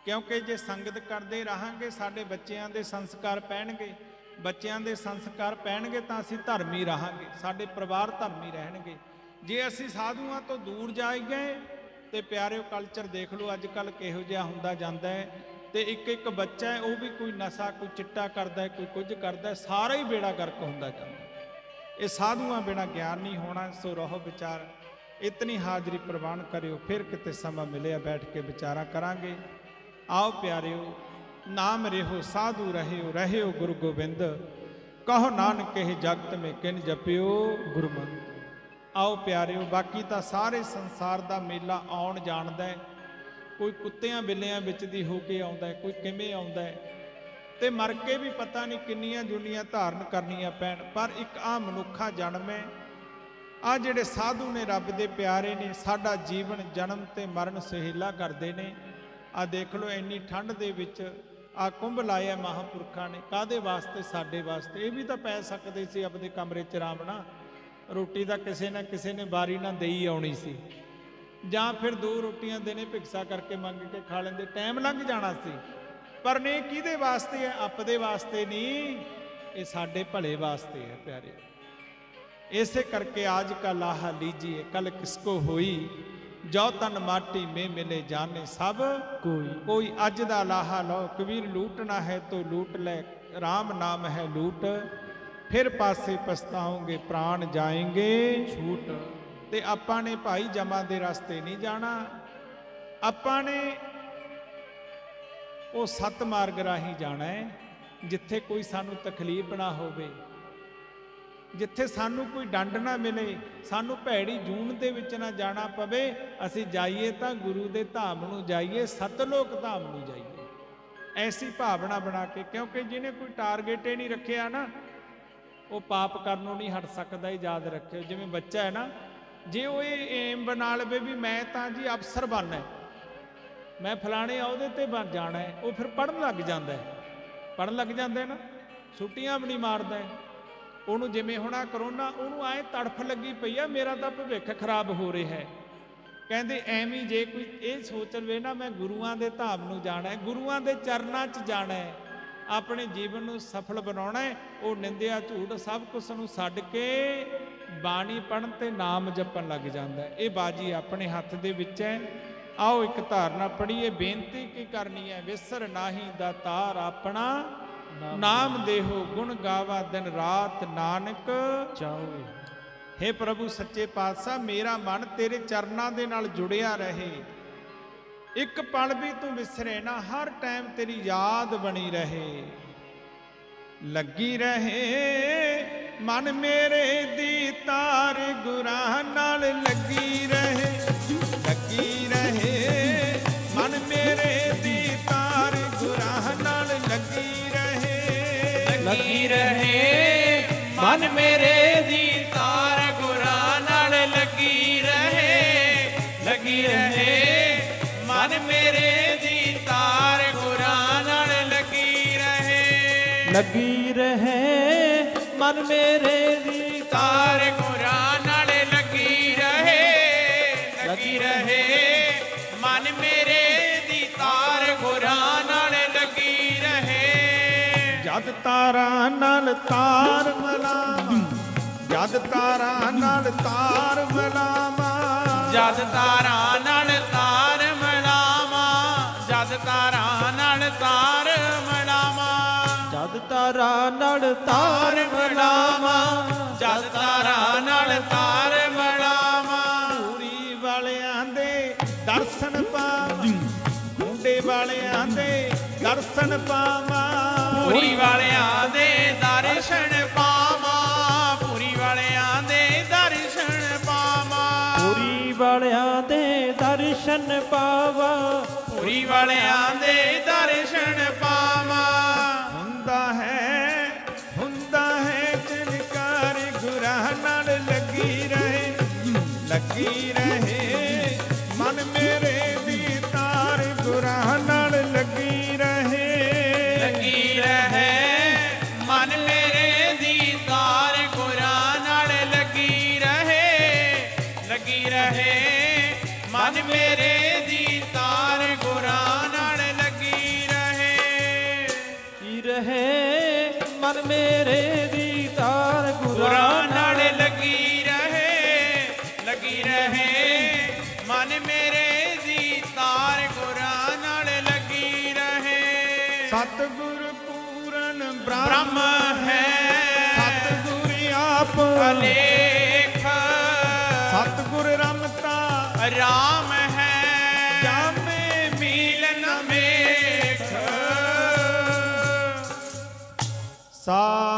ਕਿਉਂਕਿ ਜੇ ਸੰਗਤ ਕਰਦੇ ਰਹਾਂਗੇ ਸਾਡੇ ਬੱਚਿਆਂ ਦੇ ਸੰਸਕਾਰ ਪੈਣਗੇ, ਬੱਚਿਆਂ ਦੇ ਸੰਸਕਾਰ ਪੈਣਗੇ ਤਾਂ ਅਸੀਂ ਧਰਮੀ ਰਹਾਂਗੇ, ਸਾਡੇ ਪਰਿਵਾਰ ਧਰਮੀ ਰਹਿਣਗੇ। ਜੇ ਅਸੀਂ ਸਾਧੂਆਂ ਤੋਂ ਦੂਰ ਜਾਈਏ ਤੇ ਪਿਆਰਿਓ ਕਲਚਰ ਦੇਖ ਲਓ ਅੱਜ ਕੱਲ੍ਹ ਕਿਹੋ ਜਿਹਾ ਹੁੰਦਾ ਜਾਂਦਾ ਹੈ। ਤੇ ਇੱਕ ਇੱਕ ਬੱਚਾ ਹੈ ਉਹ ਵੀ ਕੋਈ ਨਸ਼ਾ ਕੋਈ ਚਿੱਟਾ ਕਰਦਾ ਹੈ, ਕੋਈ ਕੁਝ ਕਰਦਾ ਹੈ, ਸਾਰਾ ਹੀ ਬੇੜਾ ਗਰਕ ਹੁੰਦਾ ਜਾਂਦਾ। ਇਹ ਸਾਧੂਆਂ ਬਿਨਾਂ ਗਿਆਨ ਨਹੀਂ ਹੋਣਾ। ਸੋ ਰਹੋ ਵਿਚਾਰ, ਇਤਨੀ ਹਾਜ਼ਰੀ ਪ੍ਰਵਾਨ ਕਰਿਓ, ਫਿਰ ਕਿਤੇ ਸਮਾਂ ਮਿਲਿਆ ਬੈਠ ਕੇ ਵਿਚਾਰਾ ਕਰਾਂਗੇ। ਆਓ ਪਿਆਰਿਓ, ਨਾਮ ਰਹਿਓ ਸਾਧੂ ਰਹਿਓ, ਰਹਿਓ ਗੁਰੂ ਗੋਬਿੰਦ, ਕਹੋ ਨਾਨਕ ਇਹ ਜਗਤ ਮੇ ਕਿਨ ਜਪਿਓ ਗੁਰਮਤਿ। ਆਓ ਪਿਆਰਿਓ, ਬਾਕੀ ਤਾਂ ਸਾਰੇ ਸੰਸਾਰ ਦਾ ਮੇਲਾ ਆਉਣ ਜਾਣਦਾ ਹੈ, ਕੋਈ ਕੁੱਤਿਆਂ ਬਿੱਲਿਆਂ ਵਿੱਚ ਦੀ ਹੋ ਕੇ ਆਉਂਦਾ ਹੈ, ਕੋਈ ਕਿਵੇਂ ਆਉਂਦਾ ਹੈ, ਤੇ ਮਰ ਕੇ ਵੀ ਪਤਾ ਨਹੀਂ ਕਿੰਨੀਆਂ ਜੁਨੀਆਂ ਧਾਰਨ ਕਰਨੀਆਂ ਪੈਣ, ਪਰ ਇੱਕ ਆ ਮਨੁੱਖਾ ਜਨਮ ਹੈ। ਆ ਜਿਹੜੇ ਸਾਧੂ ਨੇ ਰੱਬ ਦੇ ਪਿਆਰੇ ਨੇ, ਸਾਡਾ ਜੀਵਨ ਜਨਮ ਤੇ ਮਰਨ ਸੁਹੇਲਾ ਕਰਦੇ ਨੇ। ਆ ਦੇਖ ਲਓ ਇੰਨੀ ਠੰਡ ਦੇ ਵਿੱਚ ਆ ਕੁੰਭ ਲਾਇਆ ਮਹਾਂਪੁਰਖਾਂ ਨੇ, ਕਾਹਦੇ ਵਾਸਤੇ? ਸਾਡੇ ਵਾਸਤੇ। ਇਹ ਵੀ ਤਾਂ ਪੈ ਸਕਦੇ ਸੀ ਆਪਣੇ ਕਮਰੇ 'ਚ ਆਰਾਮ ਨਾਲ, ਰੋਟੀ ਤਾਂ ਕਿਸੇ ਨਾ ਕਿਸੇ ਨੇ ਬਾਰੀ ਨਾਲ ਦੇਈ ਆਉਣੀ ਸੀ, ਜਾਂ ਫਿਰ 2 ਰੋਟੀਆਂ ਦੇਣੇ ਭਿਕਸ਼ਾ ਕਰਕੇ ਮੰਗ ਕੇ ਖਾ ਲੈਂਦੇ, ਟਾਈਮ ਲੰਘ ਜਾਣਾ ਸੀ। ਪਰ ਨਹੀਂ, ਕਿਹਦੇ ਵਾਸਤੇ ਹੈ? ਆਪਦੇ ਵਾਸਤੇ ਨਹੀਂ, ਇਹ ਸਾਡੇ ਭਲੇ ਵਾਸਤੇ ਹੈ ਪਿਆਰੇ। ਇਸੇ ਕਰਕੇ ਆਜ ਕਾ ਲਾਹਾ ਲੀਜੀਏ ਕਲ ਕਿਸਕੋ ਹੋਈ, ਜੋ ਤਨ ਮਾਟੀ ਮੇ ਮਿਲੇ ਜਾਣੇ ਸਭ ਕੋਈ। ਅੱਜ ਦਾ ਲਾਹਾ ਲਓ, ਕਬੀਰ ਲੂਟਣਾ ਹੈ ਤੋ ਲੂਟ ਲੈ, ਰਾਮ ਨਾਮ ਹੈ ਲੂਟ, ਫਿਰ ਪਾਸੇ ਪਛਤਾਓਗੇ ਪ੍ਰਾਣ ਜਾਏਂਗੇ ਛੂਟ। ਤੇ ਆਪਾਂ ਨੇ ਭਾਈ ਜਮਾ ਦੇ ਰਸਤੇ ਨਹੀਂ ਜਾਣਾ, ਆਪਾਂ ਨੇ ਉਹ ਸੱਤ ਮਾਰਗ ਰਾਹੀਂ ਜਾਣਾ ਹੈ, ਜਿੱਥੇ ਕੋਈ ਸਾਨੂੰ ਤਕਲੀਫ ਨਾ ਹੋਵੇ, ਜਿੱਥੇ ਸਾਨੂੰ ਕੋਈ ਡੰਡ ਨਾ ਮਿਲੇ, ਸਾਨੂੰ ਭੈੜੀ ਜੂਨ ਦੇ ਵਿੱਚ ਨਾ ਜਾਣਾ ਪਵੇ। ਅਸੀਂ ਜਾਈਏ ਤਾਂ ਗੁਰੂ ਦੇ ਧਾਮ ਨੂੰ ਜਾਈਏ, ਸਤਲੋਕ ਧਾਮ ਨੂੰ ਜਾਈਏ, ਐਸੀ ਭਾਵਨਾ ਬਣਾ ਕੇ। ਕਿਉਂਕਿ ਜਿਹਨੇ ਕੋਈ ਟਾਰਗੇਟ ਹੀ ਨਹੀਂ ਰੱਖਿਆ ਨਾ, ਉਹ ਪਾਪ ਕਰਨੋਂ ਨਹੀਂ ਹਟ ਸਕਦਾ। ਇਹ ਯਾਦ ਰੱਖਿਓ, ਜਿਵੇਂ ਬੱਚਾ ਹੈ ਨਾ, ਜੇ ਉਹ ਇਹ ਏਮ ਬਣਾ ਲਵੇ ਵੀ ਮੈਂ ਤਾਂ ਜੀ ਅਫਸਰ ਬਣਨਾ, ਮੈਂ ਫਲਾਣੇ ਅਹੁਦੇ ਤੇ ਬਣ ਜਾਣਾ ਹੈ, ਉਹ ਫਿਰ ਪੜ੍ਹਨ ਲੱਗ ਜਾਂਦਾ ਹੈ, ਪੜ੍ਹਨ ਲੱਗ ਜਾਂਦਾ ਹੈ ਨਾ, ਛੁੱਟੀਆਂ ਵੀ ਨਹੀਂ ਮਾਰਦਾ ਹੈ। ਉਹਨੂੰ ਜਿਵੇਂ ਹੁਣ ਕਰੋਨਾ, ਉਹਨੂੰ ਆਏ ਤੜਫ ਲੱਗੀ ਪਈ ਆ, ਮੇਰਾ ਤਾਂ ਭਵਿੱਖ ਖਰਾਬ ਹੋ ਰਿਹਾ ਹੈ। ਕਹਿੰਦੇ ਐਵੇਂ ਜੇ ਕੋਈ ਇਹ ਸੋਚ ਲਵੇ ਨਾ, ਮੈਂ ਗੁਰੂਆਂ ਦੇ ਧਾਮ ਨੂੰ ਜਾਣਾ ਹੈ, ਗੁਰੂਆਂ ਦੇ ਚਰਨਾਂ 'ਚ ਜਾਣਾ ਹੈ, ਆਪਣੇ ਜੀਵਨ ਨੂੰ ਸਫਲ ਬਣਾਉਣਾ ਹੈ, ਉਹ ਨਿੰਦਿਆ ਝੂਠ ਸਭ ਕੁਛ ਨੂੰ ਛੱਡ ਕੇ ਬਾਣੀ ਪੜ੍ਹਨ ਤੇ ਨਾਮ ਜਪਣ ਲੱਗ ਜਾਂਦਾ ਹੈ। ਇਹ ਬਾਜੀ ਆਪਣੇ ਹੱਥ ਦੇ ਵਿੱਚ ਹੈ। ਆਓ ਇੱਕ ਧਾਰਨਾ ਪੜ੍ਹੀਏ, ਬੇਨਤੀ ਕੀ ਕਰਨੀ ਹੈ? ਵਿਸਰ ਨਾਹੀ ਦਾਤਾਰ ਆਪਣਾ, ਨਾਮ ਦੇਹੋ ਗੁਣ ਗਾਵਾ ਦਿਨ ਰਾਤ ਨਾਨਕ ਚਾਹੋਏ। हे ਪ੍ਰਭੂ ਸੱਚੇ ਪਾਤਸ਼ਾਹ, ਮੇਰਾ ਮਨ ਤੇਰੇ ਚਰਨਾਂ ਦੇ ਨਾਲ ਜੁੜਿਆ ਰਹੇ, ਇੱਕ ਪਲ ਵੀ ਤੂੰ ਵਿਸਰੇ ਨਾ, ਹਰ ਟਾਈਮ ਤੇਰੀ ਯਾਦ ਬਣੀ ਰਹੇ, ਲੱਗੀ ਰਹੇ ਮਨ ਮੇਰੇ ਦੀ ਤਾਰ ਗੁਰਾਂ ਨਾਲ ਲੱਗੀ ਰਹੇ, ਲੱਗੀ ਰਹੇ ਮਨ ਮੇਰੇ ਦੀ ਤਾਰ ਗੁਰਾਂ ਨਾਲ ਲੱਗੀ ਰਹੇ, ਲੱਗੀ ਰਹੇ ਮਨ ਮੇਰੇ ਦੀ ਤਾਰ ਗੁਰਾਂ ਨਾਲ ਲੱਗੀ ਰਹੇ, ਲੱਗੀ ਰਹੇ ਮਨ ਮੇਰੇ ਦੀ ਤਾਰ ਗੁਰਾਂ ਨਾਲ ਲੱਗੀ ਰਹੇ, ਲੱਗੀ ਰਹੇ ਮਨ ਮੇਰੇ ਦੀ ਤਾਰ ਗੁਰਾਂ ਨਾਲ ਲੱਗੀ ਰਹੇ, ਲੱਗੀ ਰਹੇ ਮਨ ਮੇਰੇ ਦੀ ਤਾਰ ਗੁਰਾਂ ਨਾਲ ਲੱਗੀ ਰਹੇ। ਜਦ ਤਾਰਾਂ ਨਾਲ ਤਾਰ ਮਿਲਾਵਾਂ, ਜਦ ਤਾਰਾਂ ਨਾਲ ਤਾਰ ਮਿਲਾਵਾਂ, ਜਦ ਤਾਰਾਂ ਨਾਲ ਤਾਰ ਮਿਲਾਵਾਂ, ਜਦ ਤਾਰਾਂ ਨਾਲ ਤਾਰ ਮਿਲਾਵਾਂ, ਜਦ ਤਾਰਾਂ ਨਾਲ ਤਾਰ ਮਿਲਾਵਾਂ, ਜਦ ਤਾਰਾਂ ਨਾਲ ਤਾਰ ਮਿਲਾਵਾਂ, ਪੂਰੀ ਵਾਲਿਆਂ ਦੇ ਦਰਸ਼ਨ ਪਾਵਾਂ, ਮੁੰਡੇ ਵਾਲਿਆਂ ਦੇ ਦਰਸ਼ਨ ਪਾਵਾਂ, ਪੂਰੀ ਵਾਲਿਆਂ ਦੇ ਦਰਸ਼ਨ ਪਾਵਾਂ, ਪੂਰੀ ਵਾਲਿਆਂ ਦੇ ਦਰਸ਼ਨ ਪਾਵਾਂ, ਪੂਰੀ ਵਾਲਿਆਂ ਦੇ ਦਰਸ਼ਨ ਪਾਵਾਂ, ਪੂਰੀ ਵਾਲਿਆਂ ਦੇ ਦਰਸ਼ਨ ਪਾਵਾਂ। ਹੁੰਦਾ ਹੈ ਚਨਕਾਰ ਗੁਰਾਂ ਨਾਲ ਲੱਗੀ ਰਹੇ, ਲੱਗੀ ਰਹੇ ਮਨ ਮੇਰੇ ਦੀ ਤਾਰ ਗੁਰਾਂ ਨਾਲ ਲੱਗੀ ਰਹੇ, ਲੱਗੀ ਰਹੇ ਮਨ ਮੇਰੇ ਦੀ ਤਾਰ ਗੁਰਾਂ ਨਾਲ ਲੱਗੀ ਰਹੇ ਮਨ ਮੇਰੇ ਦੀ ਤਾਰ ਗੁਰਾਂ ਨਾਲ ਲੱਗੀ ਰਹੇ। ਸਤਿਗੁਰ ਪੂਰਨ ਬ੍ਰਹਮ ਹੈ ਸਤਿਗੁਰ ਆਪ ਅਲੇਖ ਸਤਿਗੁਰ ਰਮਤਾ ਰਾਮ ਹੈ ਜਾਮੇ ਮੀਲ ਨ ਮੇਖ। ਸਾ